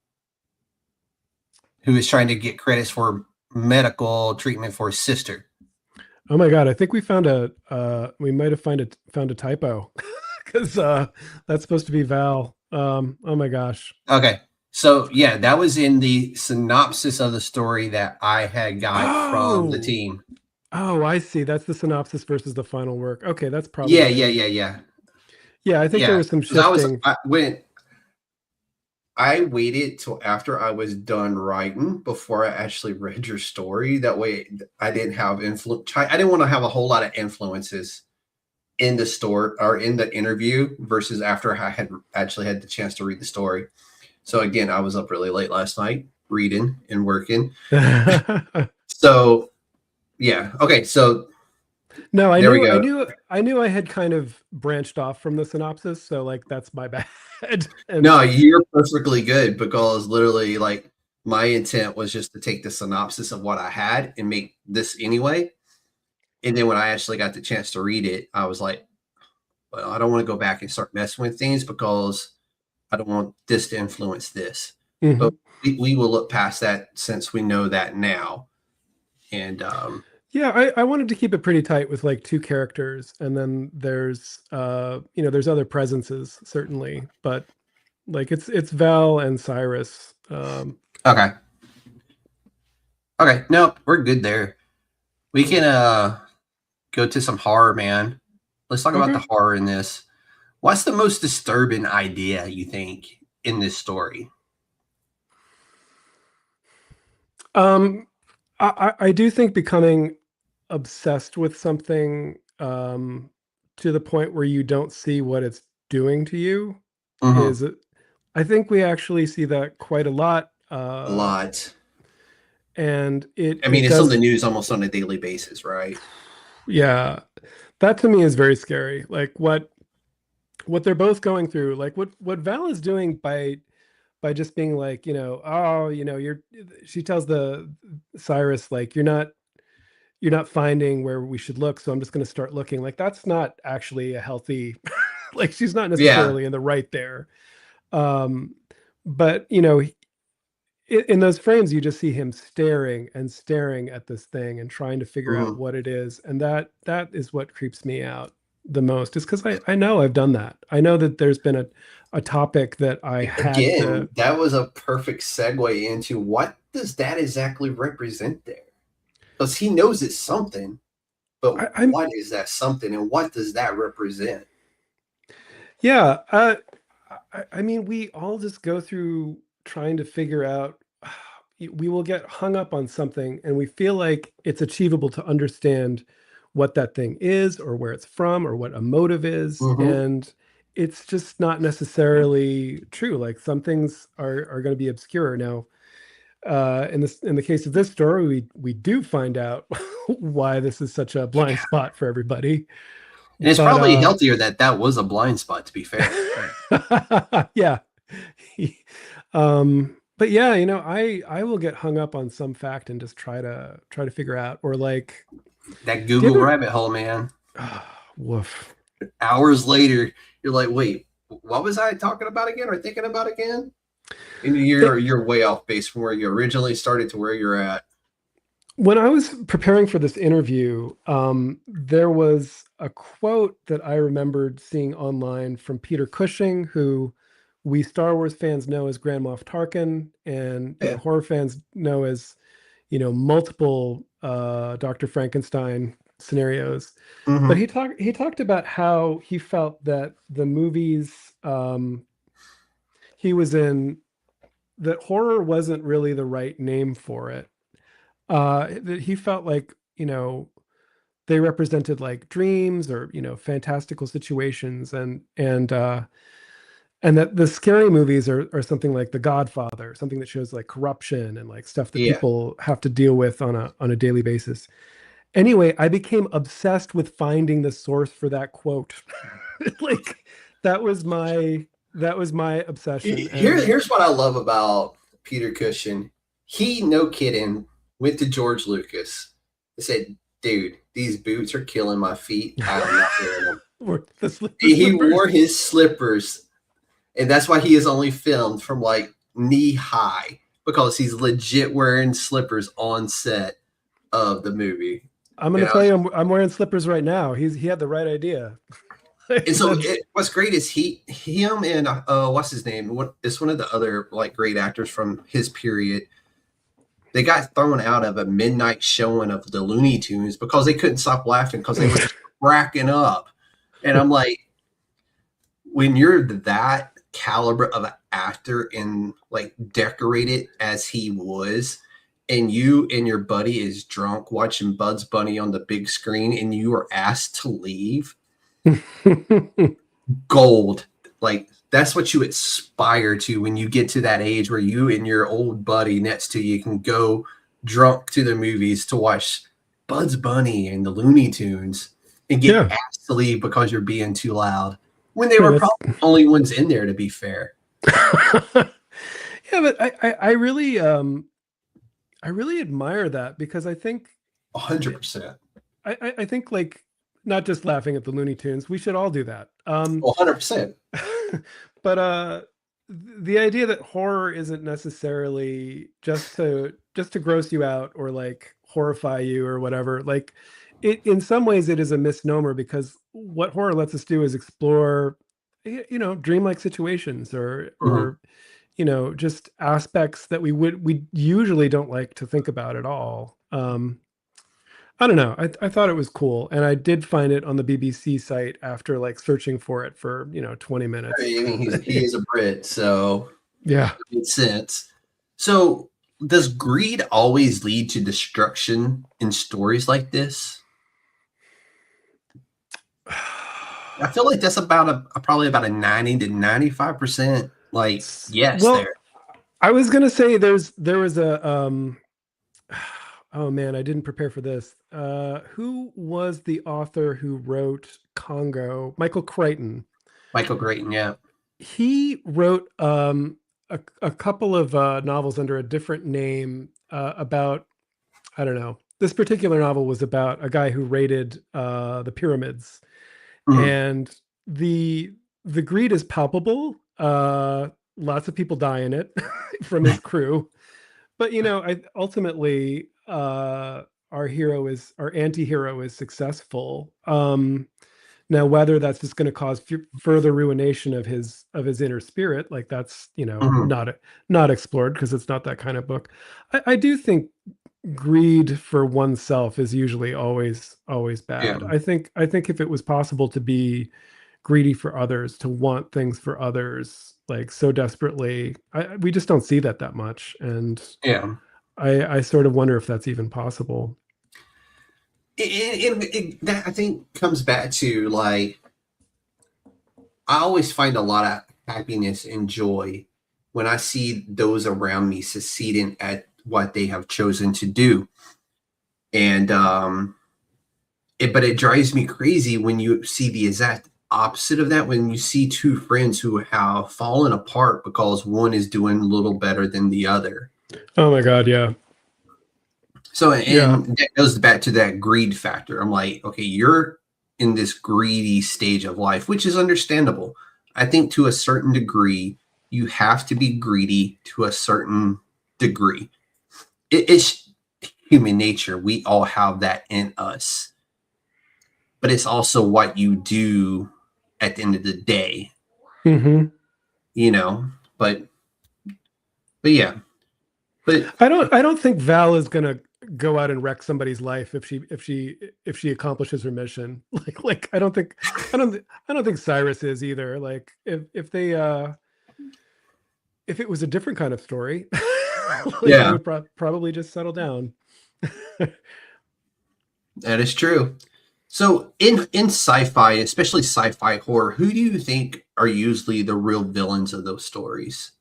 who is trying to get credits for medical treatment for his sister. Oh my God! I think we we might have found a typo because that's supposed to be Val. Oh my gosh. Okay, so yeah, that was in the synopsis of the story that I had got from the team. Oh, I see. That's the synopsis versus the final work. Okay, that's probably yeah. Yeah, I think there was some shifting. I waited till after I was done writing before I actually read your story. That way I didn't have influence. I didn't want to have a whole lot of influences in the story or in the interview versus after I had actually had the chance to read the story. So again, I was up really late last night reading and working. So yeah. Okay. So no, I knew I had kind of branched off from the synopsis. So like, that's my bad. No, you're perfectly good because literally like My intent was just to take the synopsis of what I had and make this anyway. And then when I actually got the chance to read it, I was like, well, I don't want to go back and start messing with things because I don't want this to influence this. Mhm. But we will look past that since we know that now. And Yeah, I wanted to keep it pretty tight with like 2 characters, and then there's there's other presences certainly, but like it's Val and Cyrus. okay. Nope, we're good there. We can go to some horror, man. Let's talk about the horror in this. What's the most disturbing idea you think in this story? I do think becoming obsessed with something to the point where you don't see what it's doing to you is, I think we actually see that quite a lot. A lot. And it's on the news almost on a daily basis, right? Yeah, that to me is very scary. Like what they're both going through, like what Val is doing by just being like, she tells the Cyrus, like, you're not finding where we should look, so I'm just going to start looking. Like, that's not actually a healthy, like, she's not necessarily in the right there. But in those frames, you just see him staring and staring at this thing and trying to figure out what it is. And that is what creeps me out the most, is because I know I've done that. I know that there's been a topic that I had. Again, that was a perfect segue into what does that exactly represent there? Because he knows it's something, but what is that something, and what does that represent? Yeah, I mean, we all just go through trying to figure out. We will get hung up on something, and we feel like it's achievable to understand what that thing is, or where it's from, or what a motive is, and it's just not necessarily true. Like, some things are going to be obscure. Now, in the case of this story, we do find out why this is such a blind spot for everybody. And it's probably healthier that was a blind spot, to be fair. Yeah. But yeah, I will get hung up on some fact and just try to figure out, or like that Google rabbit hole, man. Woof. Hours later, you're like, wait, what was I talking about again, or thinking about again? And you're way off base from where you originally started to where you're at. When I was preparing for this interview, there was a quote that I remembered seeing online from Peter Cushing, who we Star Wars fans know as Grand Moff Tarkin, and horror fans know as, multiple Dr. Frankenstein scenarios. But he talked about how he felt that the movies he was in, that horror wasn't really the right name for it. That he felt like, they represented like dreams or, fantastical situations, and that the scary movies are something like The Godfather, something that shows like corruption and like stuff that people have to deal with on a daily basis. Anyway, I became obsessed with finding the source for that quote. Like, that was my obsession. Here's what I love about Peter Cushing. He, no kidding, went to George Lucas and said, dude, these boots are killing my feet. I'm not wearing them. He wore his slippers, and that's why he is only filmed from like knee high, because he's legit wearing slippers on set of the movie. I'm going to tell you, I'm wearing slippers right now. He had the right idea. And so what's great is him and what's his name? It's one of the other like great actors from his period. They got thrown out of a midnight showing of the Looney Tunes because they couldn't stop laughing because they were cracking up. And I'm like, when you're that caliber of an actor and like decorated as he was, and you and your buddy is drunk watching Bugs Bunny on the big screen, and you are asked to leave, gold. Like, that's what you aspire to when you get to that age where you and your old buddy next to you can go drunk to the movies to watch Bugs Bunny and the Looney Tunes and get asked to leave because you're being too loud, when they were probably the only ones in there, to be fair. Yeah, but I really admire that because I think 100%. I think like not just laughing at the Looney Tunes, we should all do that. 100%. But the idea that horror isn't necessarily just to gross you out or like horrify you or whatever, like it in some ways it is a misnomer because what horror lets us do is explore dreamlike situations or just aspects that we usually don't like to think about at all. I don't know. I thought it was cool, and I did find it on the BBC site after like searching for it for 20 minutes. I mean, he is a Brit, so Yeah. it makes sense. So, does greed always lead to destruction in stories like this? I feel like that's probably about a 90 to 95% like yes Well, there. I was gonna say there was a oh man, I didn't prepare for this. Who was the author who wrote Congo? Michael Crichton. Michael Crichton, yeah. He wrote a couple of novels under a different name about, I don't know. This particular novel was about a guy who raided the pyramids, and the greed is palpable. Lots of people die in it from his crew, but ultimately our anti-hero is successful. Now, whether that's just going to cause further ruination of his inner spirit, like that's not explored because it's not that kind of book. I do think greed for oneself is usually always bad. Yeah. I think if it was possible to be greedy for others, to want things for others like so desperately, we just don't see that much, and Yeah. I sort of wonder if that's even possible. That I think comes back to like I always find a lot of happiness and joy when I see those around me succeeding at what they have chosen to do, and but it drives me crazy when you see the exact opposite of that. When you see two friends who have fallen apart because one is doing a little better than the other. Oh my God, yeah. So, and that goes back to that greed factor. I'm like, okay, you're in this greedy stage of life, which is understandable. I think to a certain degree, you have to be greedy to a certain degree. It's human nature. We all have that in us. But it's also what you do at the end of the day. Mm-hmm. But yeah. But I don't think Val is gonna go out and wreck somebody's life if she accomplishes her mission. Like I don't think Cyrus is either. Like if it was a different kind of story, they would probably just settle down. That is true. So in sci-fi, especially sci-fi horror, who do you think are usually the real villains of those stories?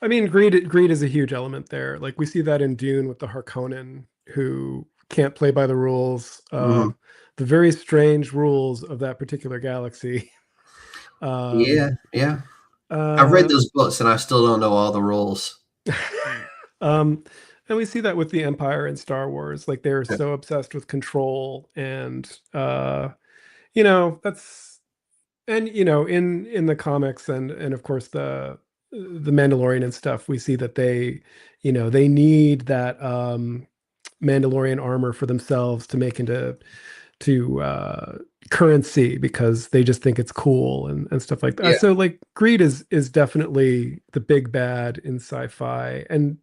I mean, greed is a huge element there. Like we see that in Dune with the Harkonnen who can't play by the rules, the very strange rules of that particular galaxy. Yeah. I've read those books and I still don't know all the rules. And we see that with the Empire in Star Wars. Like they're so obsessed with control, and that's, and in the comics and of course the Mandalorian and stuff, we see that they need that Mandalorian armor for themselves to make into currency because they just think it's cool and stuff like that. Yeah. So like greed is definitely the big bad in sci-fi. And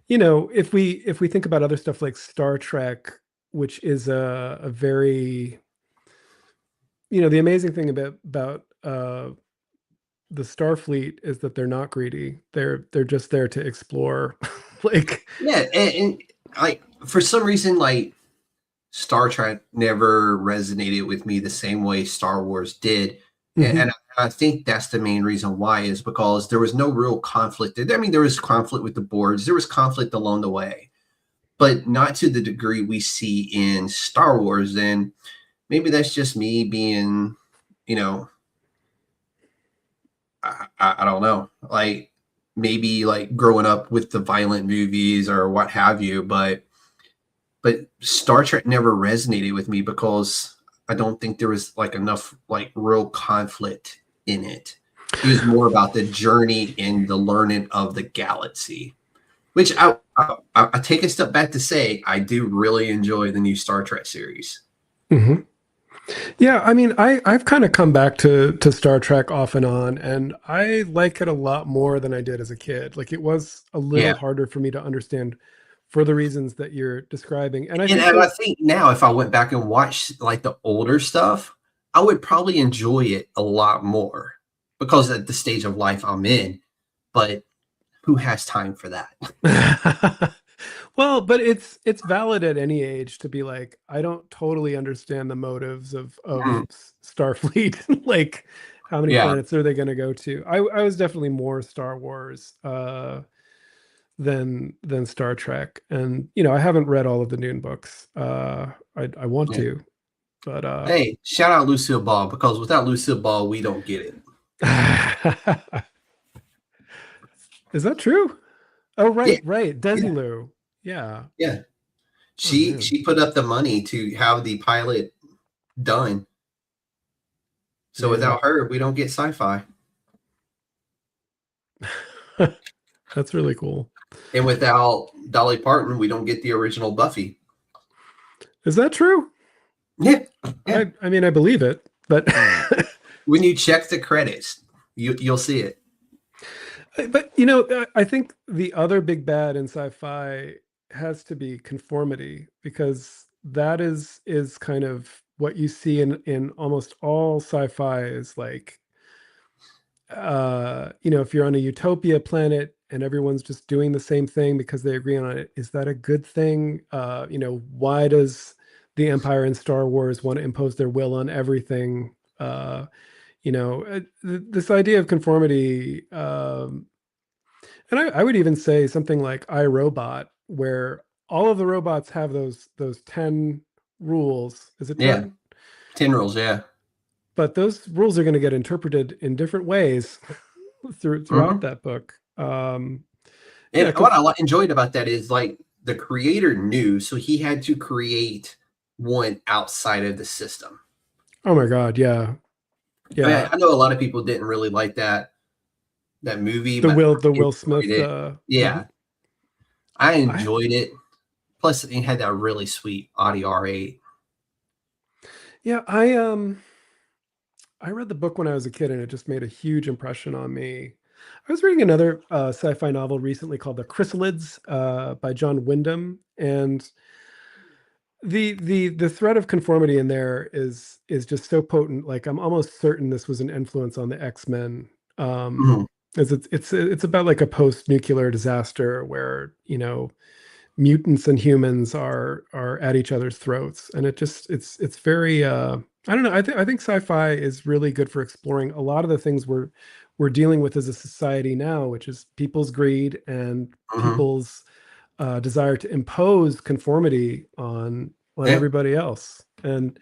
if we think about other stuff like Star Trek, which is a very, the amazing thing about the Starfleet is that they're not greedy. They're just there to explore. And like for some reason, like Star Trek never resonated with me the same way Star Wars did. And I think that's the main reason why, is because there was no real conflict. I mean, there was conflict with the boards. There was conflict along the way, but not to the degree we see in Star Wars. And maybe that's just me being, I don't know, like maybe like growing up with the violent movies or what have you, but Star Trek never resonated with me because I don't think there was like enough like real conflict in it. It was more about the journey and the learning of the galaxy, which I take a step back to say I do really enjoy the new Star Trek series. Mm-hmm. Yeah, I mean, I've kind of come back to Star Trek off and on, and I like it a lot more than I did as a kid. Like it was a little harder for me to understand for the reasons that you're describing. And I think now if I went back and watched like the older stuff, I would probably enjoy it a lot more because at the stage of life I'm in. But who has time for that? Well, but it's valid at any age to be like, I don't totally understand the motives of Starfleet. Like, how many planets are they going to go to? I was definitely more Star Wars than Star Trek, and I haven't read all of the Dune books. I want to, but hey, shout out Lucille Ball, because without Lucille Ball, we don't get it. Is that true? Oh, right. Desilu. Yeah. She put up the money to have the pilot done. So without her, we don't get sci-fi. That's really cool. And without Dolly Parton, we don't get the original Buffy. Is that true? Yeah. I mean, I believe it, but when you check the credits, you'll see it. But I think the other big bad in sci-fi has to be conformity, because that is kind of what you see in almost all sci-fi is like, if you're on a utopia planet and everyone's just doing the same thing because they agree on it, is that a good thing? Why does the Empire in Star Wars want to impose their will on everything? This idea of conformity, and I would even say something like iRobot, where all of the robots have those 10 rules. Is it 10? Yeah, 10 rules, yeah. But those rules are going to get interpreted in different ways throughout that book. And what I enjoyed about that is like the creator knew, so he had to create one outside of the system. Oh my God, yeah. I mean, I know a lot of people didn't really like that movie. The Will Smith. I enjoyed it. Plus, it had that really sweet audio R8. Yeah, I read the book when I was a kid, and it just made a huge impression on me. I was reading another sci-fi novel recently called The Chrysalids by John Wyndham, and the thread of conformity in there is just so potent. Like, I'm almost certain this was an influence on the X-Men. As it's about like a post-nuclear disaster where mutants and humans are at each other's throats, and it's very I don't know. I think sci-fi is really good for exploring a lot of the things we're dealing with as a society now, which is people's greed and people's desire to impose conformity on everybody else. And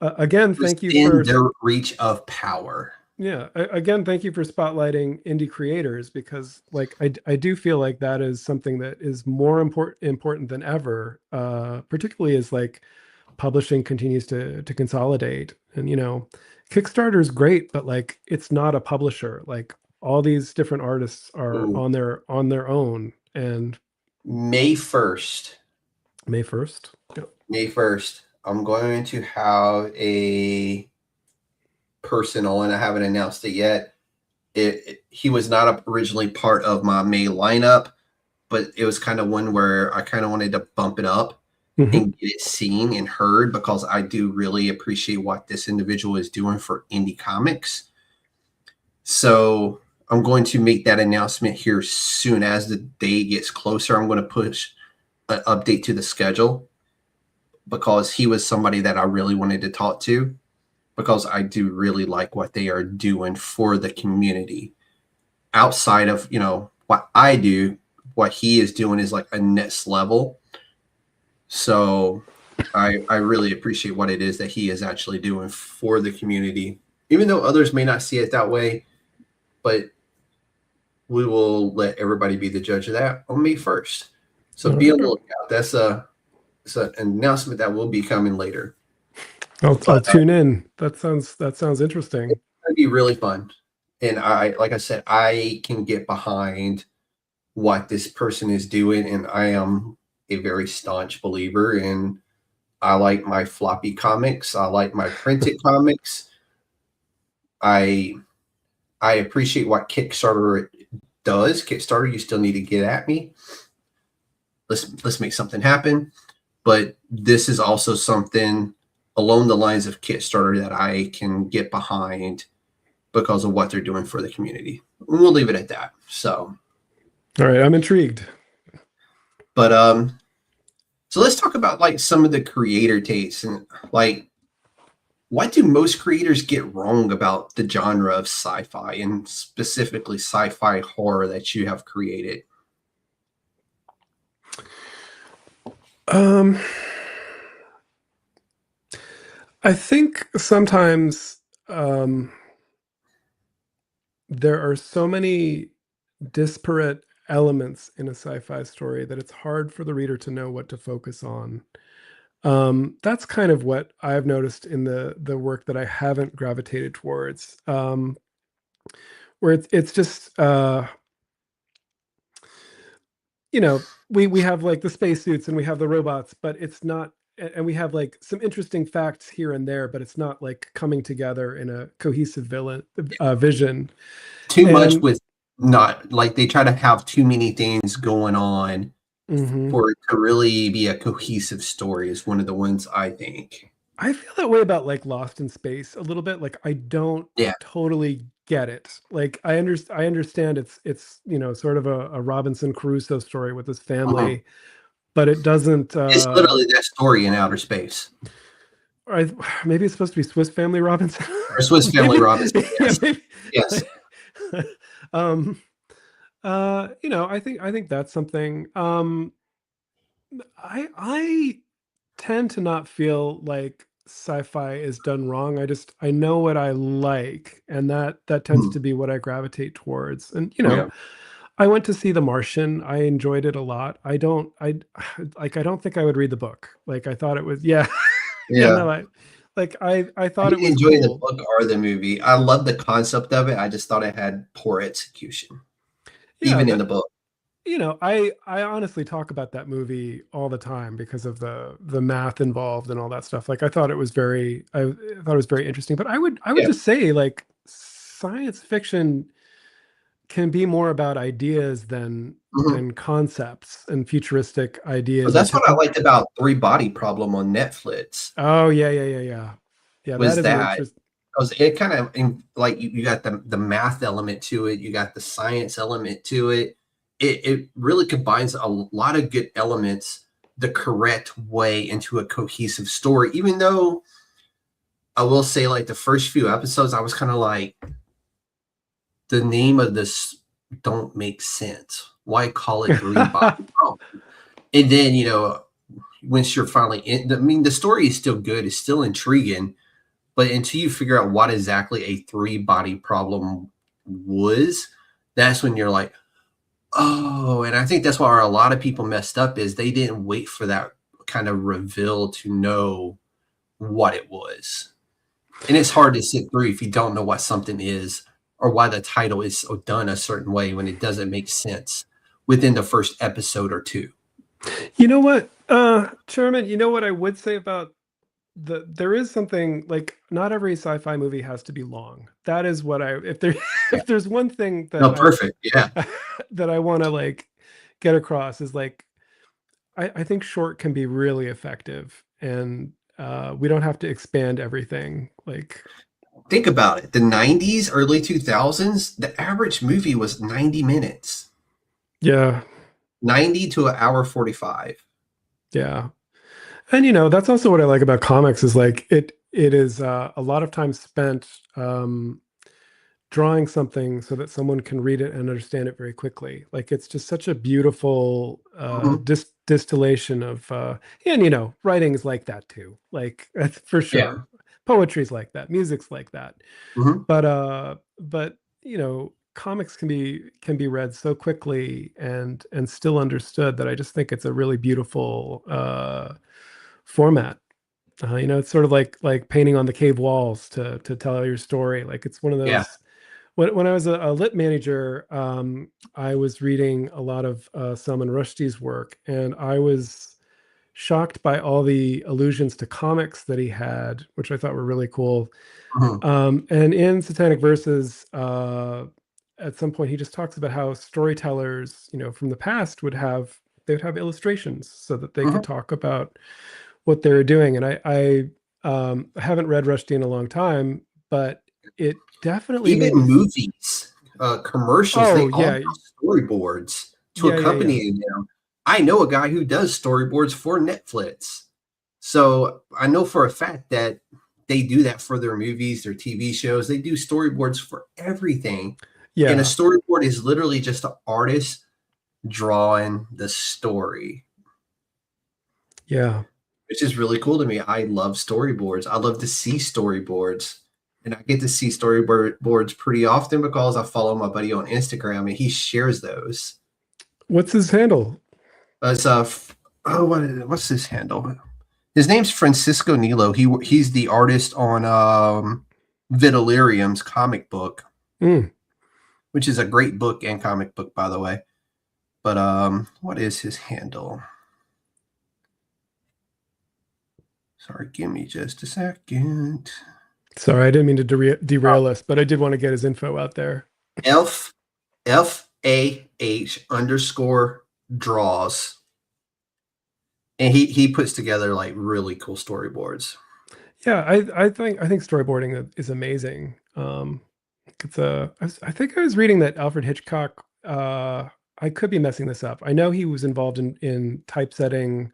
again, thank you for their reach of power. Yeah. Again, thank you for spotlighting indie creators, because like I do feel like that is something that is more important than ever, particularly as like publishing continues to consolidate. And Kickstarter is great, but like it's not a publisher. Like all these different artists are on their own. And May 1st. Yep. May 1st. I'm going to have a personal, and I haven't announced it yet. He was not originally part of my May lineup, but it was kind of one where I kind of wanted to bump it up and get it seen and heard, because I do really appreciate what this individual is doing for indie comics. So I'm going to make that announcement here soon. As the day gets closer, I'm going to push an update to the schedule, because he was somebody that I really wanted to talk to, because I do really like what they are doing for the community. Outside of, what I do, what he is doing is like a next level. So I really appreciate what it is that he is actually doing for the community, even though others may not see it that way. but we will let everybody be the judge of that on May 1st. So Okay. be on the lookout. That's an announcement that will be coming later. I'll tune in. That sounds interesting. It's going to be really fun. And like I said, I can get behind what this person is doing, and I am a very staunch believer in. I like my floppy comics. I like my printed comics. I appreciate what Kickstarter does. Kickstarter, you still need to get at me. Let's make something happen. But this is also something along the lines of Kickstarter that I can get behind because of what they're doing for the community. We'll leave it at that. So, all right, I'm intrigued. But so let's talk about like some of the creator tastes, and like, what do most creators get wrong about the genre of sci-fi, and specifically sci-fi horror that you have created? I think sometimes there are so many disparate elements in a sci-fi story that it's hard for the reader to know what to focus on. That's kind of what I've noticed in the work that I haven't gravitated towards, where it's just we have like the spacesuits and we have the robots, but it's not, and we have like some interesting facts here and there, but it's not like coming together in a cohesive vision. Too much with not like they try to have too many things going on for it to really be a cohesive story is one of the ones I think. I feel that way about like Lost in Space a little bit. Like I don't totally get it. Like I understand it's sort of a Robinson Crusoe story with his family, but it doesn't. It's literally that story in outer space. Maybe it's supposed to be Swiss Family Robinson or Swiss Family Robinson. Yes. Yes. I think that's something. I tend to not feel like sci-fi is done wrong. I know what I like, and that tends to be what I gravitate towards. And I went to see The Martian. I enjoyed it a lot. I don't think I would read the book. Like I thought it was I thought it was enjoy cool. The book or the movie. I love the concept of it. I just thought it had poor execution, even in the book. I honestly talk about that movie all the time because of the math involved and all that stuff. Like I thought it was very interesting. But I would just say like science fiction can be more about ideas than concepts and futuristic ideas. Well, that's what I liked about Three Body Problem on Netflix. Oh yeah. Was that because it kind of like you got the math element to it, you got the science element to it. It really combines a lot of good elements the correct way into a cohesive story. Even though I will say, like the first few episodes, I was kind of like, the name of this don't make sense. Why call it Three Body Problem? And then once you're finally in, the story is still good, it's still intriguing, but until you figure out what exactly a three-body problem was, that's when you're like, oh, and I think that's why a lot of people messed up is they didn't wait for that kind of reveal to know what it was. And it's hard to sit through if you don't know what something is or why the title is done a certain way when it doesn't make sense within the first episode or two. You know what, Chairman, you know what I would say about there is something like not every sci-fi movie has to be long. That is what if there's one thing that that I want to like get across is like I think short can be really effective, and we don't have to expand everything. Like think about it, the 90s, early 2000s, the average movie was 90 minutes. 90 to an hour 45. Yeah. And that's also what I like about comics is like it is a lot of time spent drawing something so that someone can read it and understand it very quickly. Like it's just such a beautiful distillation of and writing is like that too. Like that's for sure. Yeah. Poetry's like that, music's like that. But comics can be read so quickly and still understood that I just think it's a really beautiful format. It's sort of like painting on the cave walls to tell your story. Like it's one of Yeah. those. When I was a lit manager, I was reading a lot of Salman Rushdie's work, and I was shocked by all the allusions to comics that he had, which I thought were really cool. And in Satanic Verses, at some point, he just talks about how storytellers, from the past would have illustrations so that they could talk about what they were doing. And I haven't read Rushdie in a long time, but it definitely even made me movies, commercials, they all have storyboards to accompany them. I know a guy who does storyboards for Netflix. So I know for a fact that they do that for their movies, their TV shows. They do storyboards for everything. Yeah. And a storyboard is literally just an artist drawing the story. Yeah. Which is really cool to me. I love storyboards. I love to see storyboards. And I get to see storyboards pretty often because I follow my buddy on Instagram and he shares those. What's his handle? What's his handle? His name's Francisco Nilo. He's the artist on Vitalirium's comic book, which is a great book and comic book, by the way. But what is his handle? Sorry, give me just a second. Sorry, I didn't mean to derail us, but I did want to get his info out there. FAH_draws. And he puts together like really cool storyboards. Yeah, I think storyboarding is amazing. I think I was reading that Alfred Hitchcock, I could be messing this up. I know he was involved in typesetting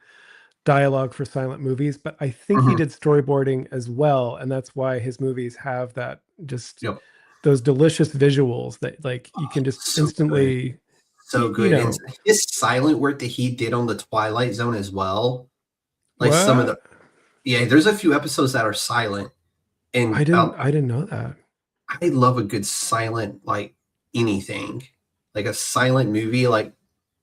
dialogue for silent movies, but I think he did storyboarding as well, and that's why his movies have that those delicious visuals that like you can just instantly so good. And his silent work that he did on the Twilight Zone as well, like some of the there's a few episodes that are silent, and I didn't know that. I love a good silent, like anything, like a silent movie, like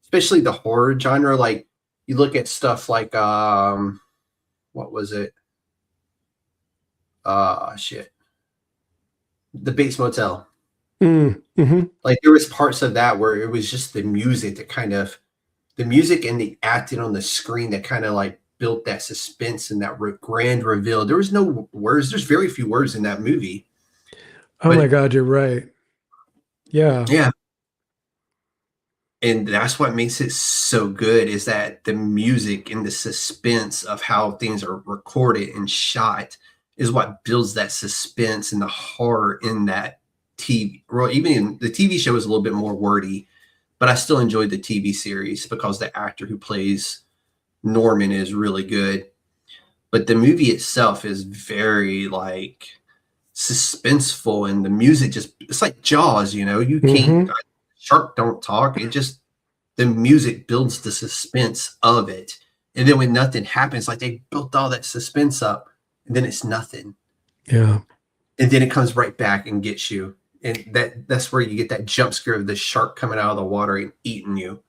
especially the horror genre. Like you look at stuff like what was it? The Bates Motel. Like there was parts of that where it was just the music that the music and the acting on the screen that kind of like built that suspense and that grand reveal. There was no words. There's very few words in that movie. Oh my God, you're right. Yeah. Yeah. And that's what makes it so good is that the music and the suspense of how things are recorded and shot is what builds that suspense and the horror in that TV. Well, even in the TV show is a little bit more wordy, but I still enjoyed the TV series because the actor who plays Norman is really good. But the movie itself is very like suspenseful, and the music it's like Jaws, you can't shark don't talk. The music builds the suspense of it. And then when nothing happens, like they built all that suspense up and then it's nothing. Yeah. And then it comes right back and gets you. And that's where you get that jump scare of the shark coming out of the water and eating you.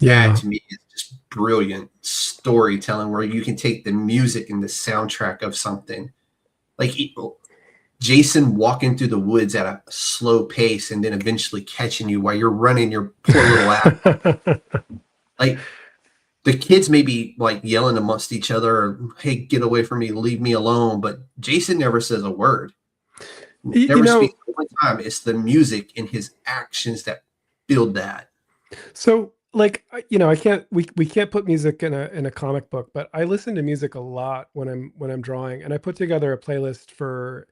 Yeah. That to me is just brilliant storytelling where you can take the music and the soundtrack of something like Jason walking through the woods at a slow pace and then eventually catching you while you're running your poor little ass. Like the kids may be like yelling amongst each other, or, hey, get away from me, leave me alone. But Jason never says a word. Never speaks one time. It's the music and his actions that build that. So like, we can't put music in a comic book, but I listen to music a lot when I'm drawing, and I put together a playlist for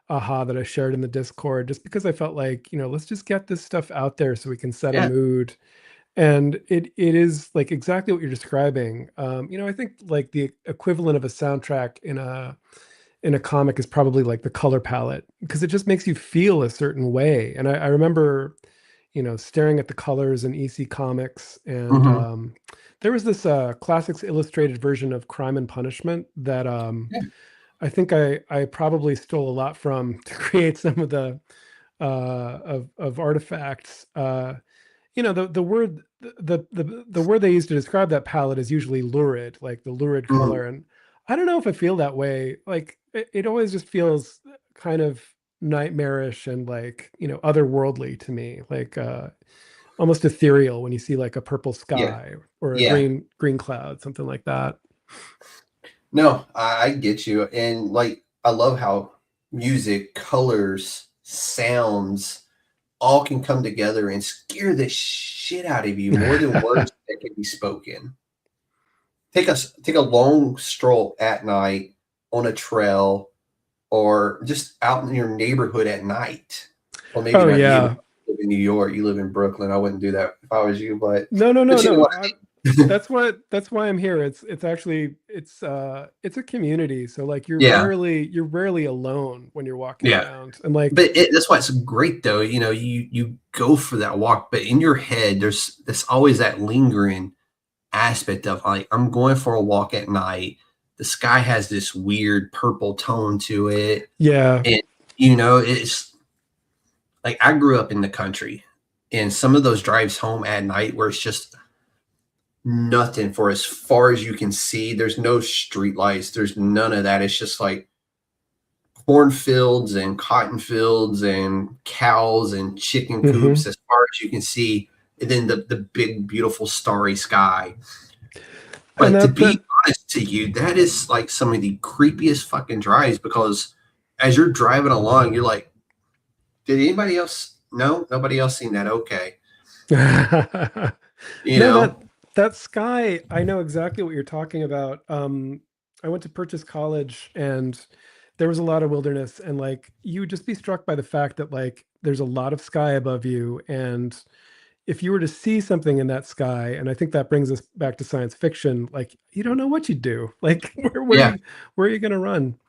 AHA that I shared in the Discord just because I felt like, let's just get this stuff out there so we can set a mood. And it is like exactly what you're describing. I think like the equivalent of a soundtrack in a comic is probably like the color palette, because it just makes you feel a certain way. And I remember, staring at the colors in EC Comics, and there was this Classics Illustrated version of Crime and Punishment that I think I probably stole a lot from to create some of the of artifacts. The word the word they use to describe that palette is usually lurid, like the lurid color. And I don't know if I feel that way. Like it always just feels kind of nightmarish and like, otherworldly to me, like almost ethereal when you see like a purple sky or a green cloud, something like that. No, I get you. And like, I love how music, colors, sounds all can come together and scare the shit out of you more than words that can be spoken. Take a long stroll at night on a trail or just out in your neighborhood at night. Well, maybe not you. You live in New York, you live in Brooklyn. I wouldn't do that if I was you, but no. That's why I'm here. It's a community. So like you're rarely alone when you're walking around. And like, but that's why it's great though. You go for that walk, but in your head, there's always that lingering aspect of like, I'm going for a walk at night. The sky has this weird purple tone to it. Yeah. And it's like, I grew up in the country, and some of those drives home at night where it's just nothing for as far as you can see. There's no street lights. There's none of that. It's just like cornfields and cotton fields and cows and chicken coops as far as you can see. And then the big, beautiful starry sky. But to be honest to you, that is like some of the creepiest fucking drives, because as you're driving along, you're like, did anybody else? No, nobody else seen that. Okay. That sky, I know exactly what you're talking about. I went to Purchase College, and there was a lot of wilderness, and like you would just be struck by the fact that like there's a lot of sky above you, and if you were to see something in that sky, and I think that brings us back to science fiction, like you don't know what you'd do. Like where are you going to run?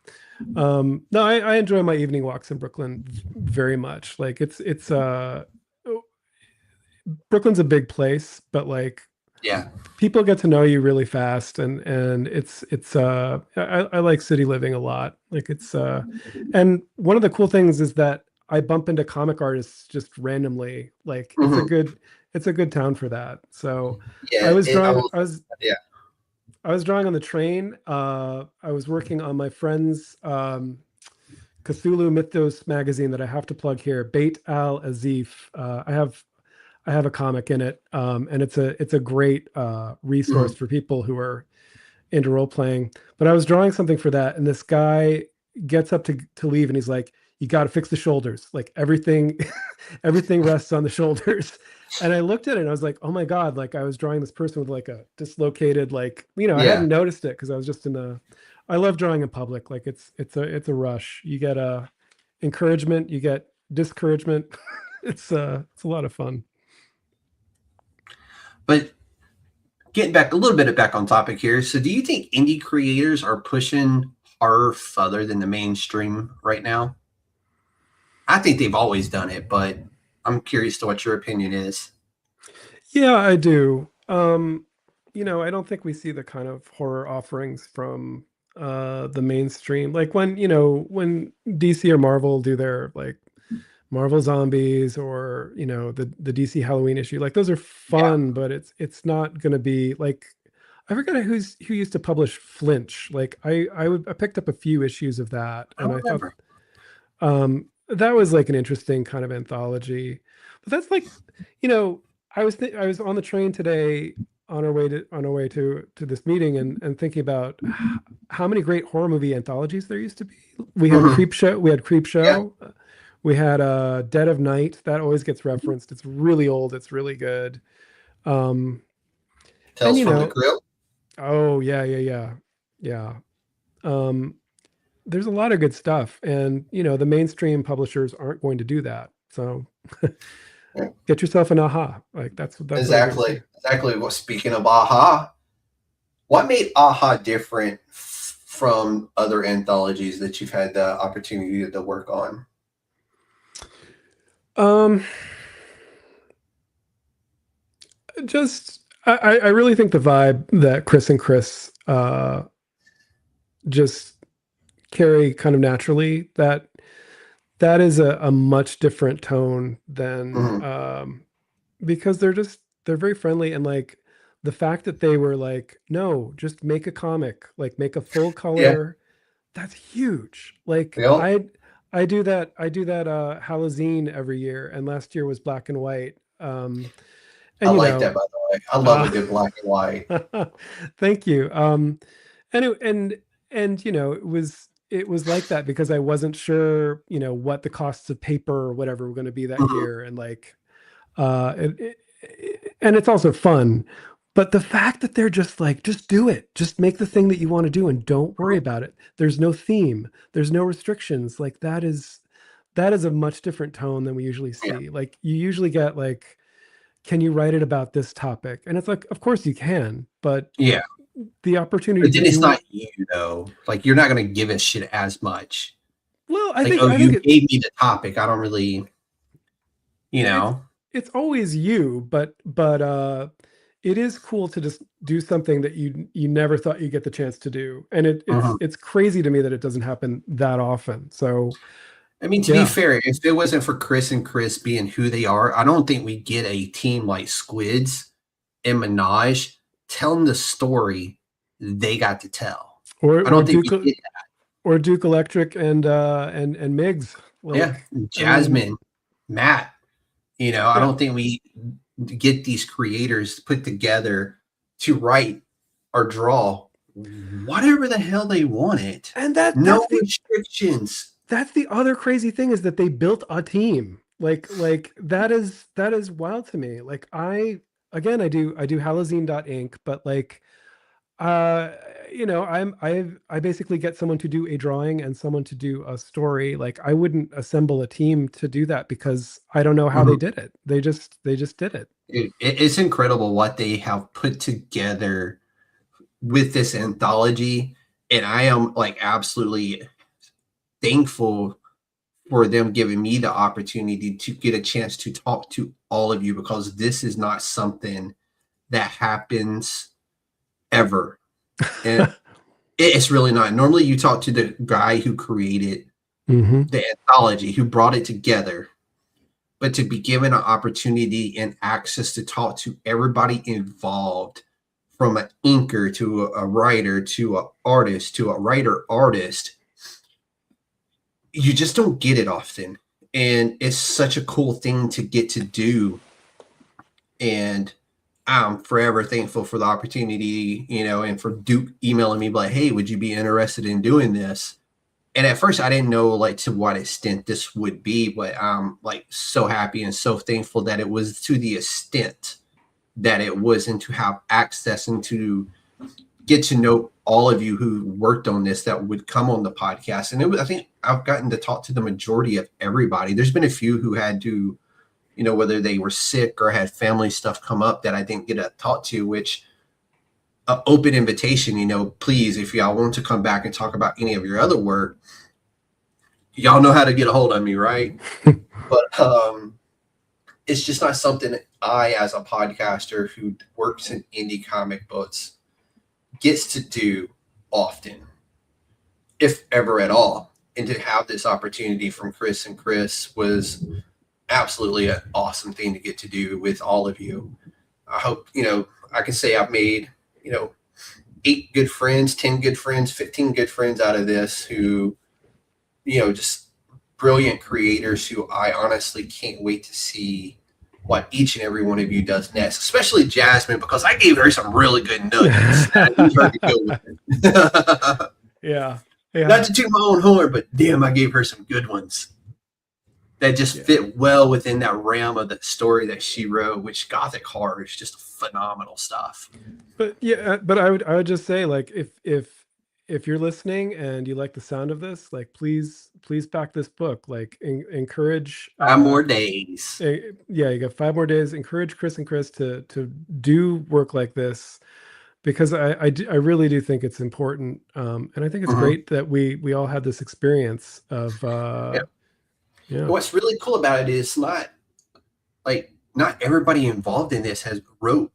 No, I enjoy my evening walks in Brooklyn very much. Like it's Brooklyn's a big place, but like, people get to know you really fast, and it's I like city living a lot. Like it's and one of the cool things is that I bump into comic artists just randomly. Like it's a good town for that. So I was drawing on the train. I was working on my friend's Cthulhu Mythos magazine that I have to plug here, Bait Al Azif. I have a comic in it, and it's a great resource for people who are into role playing. But I was drawing something for that, and this guy gets up to leave, and he's like, "You got to fix the shoulders. Like everything rests on the shoulders." And I looked at it, and I was like, "Oh my god!" Like I was drawing this person with like a dislocated, like I hadn't noticed it because I was just I love drawing in public. Like it's a rush. You get encouragement, you get discouragement. It's a lot of fun. But getting back a little bit back on topic here. So do you think indie creators are pushing horror further than the mainstream right now? I think they've always done it, but I'm curious to what your opinion is. Yeah, I do. I don't think we see the kind of horror offerings from the mainstream. Like when DC or Marvel do their like Marvel Zombies or the DC Halloween issue, like those are fun, but it's not going to be like, I forget who used to publish Flinch. Like I picked up a few issues of that, and I thought that was like an interesting kind of anthology. But that's like, I was on the train today on our way to this meeting and thinking about how many great horror movie anthologies there used to be. We had Creepshow. We had Dead of Night. That always gets referenced. It's really old. It's really good. Tales from the Crypt. Oh, yeah. There's a lot of good stuff. And, the mainstream publishers aren't going to do that. So get yourself an AHA. Like that's exactly. Well, speaking of AHA, what made AHA different from other anthologies that you've had the opportunity to work on? I really think the vibe that Chris and Chris just carry kind of naturally, that that is a much different tone than because they're very friendly, and like the fact that they were like, no, just make a comic, like make a full Yeah. color. That's huge. Like Well, I do that Halloween every year, and last year was black and white. I And you like know, that, by the way. I love a good black and white. thank you. And and you know, it was like that because I wasn't sure, you know, what the costs of paper or whatever were going to be that Mhm. year, and like, and it's also fun. But the fact that they're just like, just do it, just make the thing that you want to do, and don't worry about it. There's no theme, there's no restrictions. Like that is a much different tone than we usually Yeah. see. Like you usually get like, can you write it about this topic? And it's like, of course you can, but Yeah. the opportunity But to then it's do it. not you, though. Like, you're not going to give a shit as much. Well, Like, oh, I you think gave me the topic. I don't really, you it's know. it's always you, but it is cool to just do something that you never thought you'd get the chance to do. And Mhm. it's crazy to me that it doesn't happen that often. So I mean, to be yeah. fair, if it wasn't for Chris and Chris being who they are, I don't think we get a team like Squids and Minaj telling the story they got to tell. I Or don't think we Duke get or Duke Electric and Migs. yeah, Like, I mean, Jasmine, Matt. I yeah. don't think we get these creators put together to write or draw whatever the hell they wanted. And No restrictions. that's the other crazy thing, is that they built a team. Like that is wild to me. Like again, I do Halazine.inc, but like uh you know, I basically get someone to do a drawing and someone to do a story. Like I wouldn't assemble a team to do that because I don't know how they Mhm. did it. They just did it. It's incredible what they have put together with this anthology, and I am like absolutely thankful for them giving me the opportunity to get a chance to talk to all of you, because this is not something that happens ever. And it's really not. Normally you talk to the guy who created Hmm. the anthology, who brought it together, but to be given an opportunity and access to talk to everybody involved, from an inker to a writer to an artist to a writer artist, you just don't get it often. And it's such a cool thing to get to do. And I'm forever thankful for the opportunity, and for Duke emailing me like, hey, would you be interested in doing this? And at first I didn't know like to what extent this would be, but I'm like so happy and so thankful that it was to the extent that it was, and to have access and to get to know all of you who worked on this that would come on the podcast. And I think I've gotten to talk to the majority of everybody. There's been a few who had to, whether they were sick or had family stuff come up that I didn't get to talk to, which open invitation, please, if y'all want to come back and talk about any of your other work, y'all know how to get a hold of me, right? But it's just not something that I, as a podcaster who works in indie comic books, gets to do often, if ever at all. And to have this opportunity from Chris and Chris was absolutely an awesome thing to get to do with all of you. I hope, I can say I've made, 8 good friends, 10 good friends, 15 good friends out of this, who, just brilliant creators who I honestly can't wait to see what each and every one of you does next, especially Jasmine, because I gave her some really good nuggets that I need her to go with. Yeah. Not to toot my own horn, but damn, I gave her some good ones that just fit well within that realm of the story that she wrote, which Gothic horror is just phenomenal stuff. But yeah, but I would just say, like, if you're listening and you like the sound of this, like, please back this book. Like, encourage 5 more days. Yeah, you got 5 more days. Encourage Chris and Chris to do work like this, because I really do think it's important, and I think it's great that we all had this experience of yeah. What's really cool about it is not everybody involved in this has wrote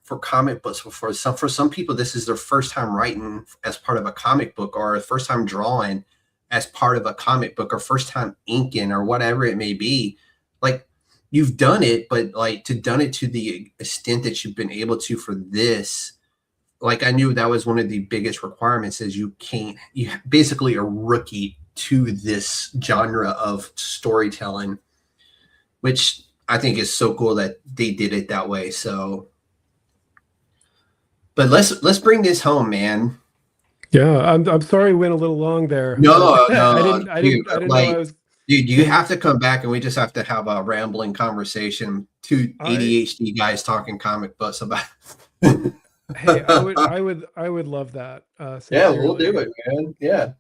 for comic books before. For some people, this is their first time writing as part of a comic book, or first time drawing. as part of a comic book or first time inking or whatever it may be. Like, you've done it, but like to done it to the extent that you've been able to for this, like I knew that was one of the biggest requirements is you basically a rookie to this genre of storytelling, which I think is so cool that they did it that way. So, but let's bring this home, man. Yeah, I'm sorry we went a little long there. No, I didn't know I was. Dude, you have to come back and we just have to have a rambling conversation. Two ADHD guys talking comic books about. Hey, I would love that. Yeah, we'll do it, man. Yeah,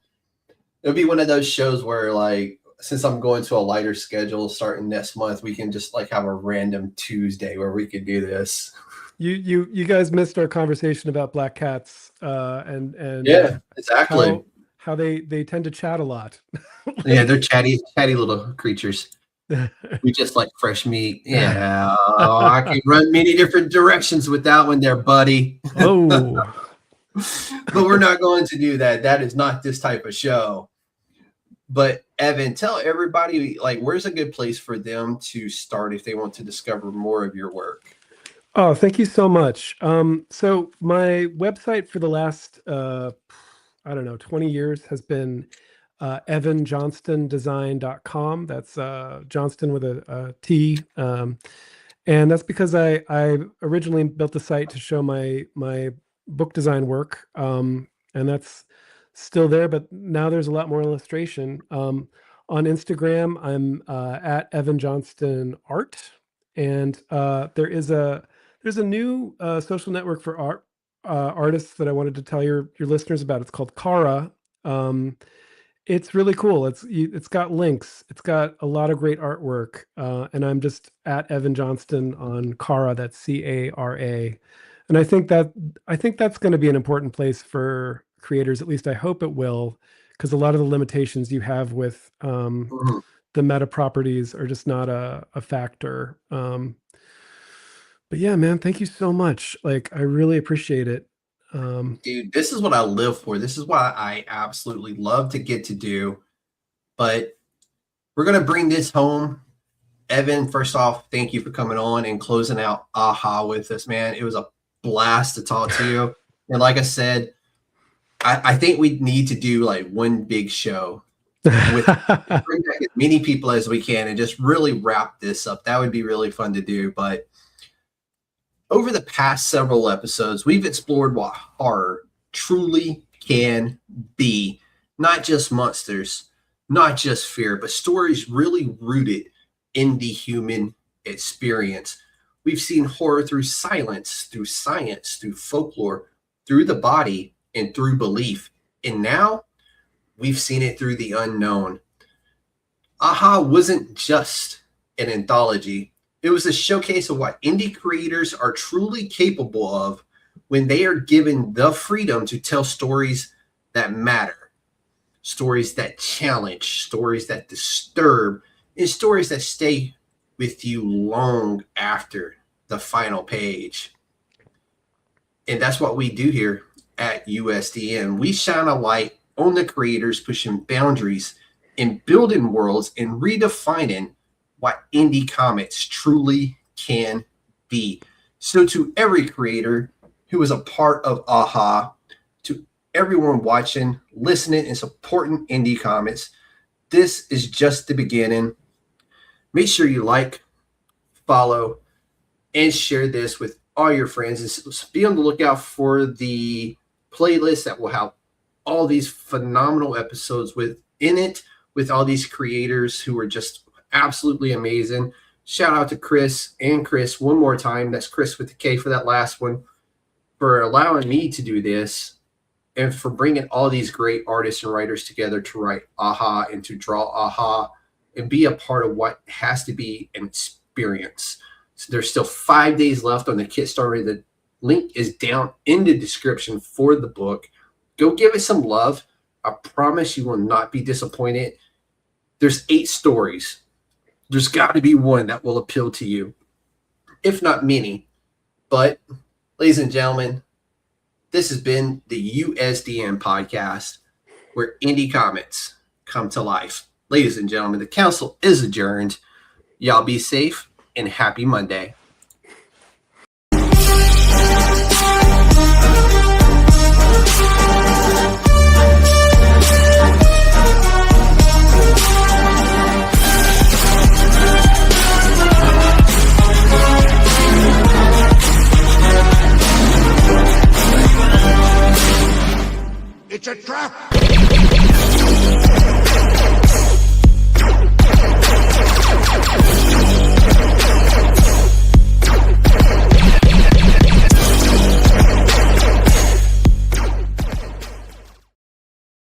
it'll be one of those shows where, like, since I'm going to a lighter schedule starting next month, we can just like have a random Tuesday where we could do this. You guys missed our conversation about black cats, and yeah, exactly. How they tend to chat a lot. Yeah, they're chatty little creatures. We just like fresh meat. Yeah, I can run many different directions with that one there, buddy. Oh, but we're not going to do that. That is not this type of show. But Evan, tell everybody, like, where's a good place for them to start if they want to discover more of your work? Oh, thank you so much. So my website for the last 20 years has been evanjohnstondesign.com. That's Johnston with a T. And that's because I originally built the site to show my book design work. And that's still there, but now there's a lot more illustration. On Instagram, I'm at Evan Johnston Art. And there's a new social network for art artists that I wanted to tell your listeners about. It's called Kara. It's really cool. It's got links. It's got a lot of great artwork. And I'm just at Evan Johnston on Kara. That's CARA. And I think that's going to be an important place for creators. At least I hope it will, because a lot of the limitations you have with the meta properties are just not a factor. But yeah, man, thank you so much. Like, I really appreciate it. Dude, this is what I live for. This is what I absolutely love to get to do. But we're going to bring this home. Evan, first off, thank you for coming on and closing out AHA with us, man. It was a blast to talk to you. And like I said, I think we need to do like one big show with bring back as many people as we can and just really wrap this up. That would be really fun to do. But over the past several episodes, we've explored what horror truly can be. Not just monsters, not just fear, but stories really rooted in the human experience. We've seen horror through silence, through science, through folklore, through the body, and through belief. And now we've seen it through the unknown. AHA wasn't just an anthology. It was a showcase of what indie creators are truly capable of when they are given the freedom to tell stories that matter, stories that challenge, stories that disturb, and stories that stay with you long after the final page. And that's what we do here at USDN. We shine a light on the creators pushing boundaries and building worlds and redefining what indie comics truly can be. So to every creator who is a part of AHA, to everyone watching, listening, and supporting indie comics, this is just the beginning. Make sure you like, follow, and share this with all your friends. And be on the lookout for the playlist that will have all these phenomenal episodes within it, with all these creators who are just absolutely amazing. Shout out to Chris one more time. That's Chris with the K for that last one, for allowing me to do this and for bringing all these great artists and writers together to write AHA and to draw AHA and be a part of what has to be an experience. So there's still 5 days left on the Kickstarter. The link is down in the description for the book. Go give it some love. I promise you will not be disappointed. There's 8 stories. There's got to be one that will appeal to you, if not many. But, ladies and gentlemen, this has been the USDN Podcast, where indie comics come to life. Ladies and gentlemen, the council is adjourned. Y'all be safe and happy Monday. It's a trap!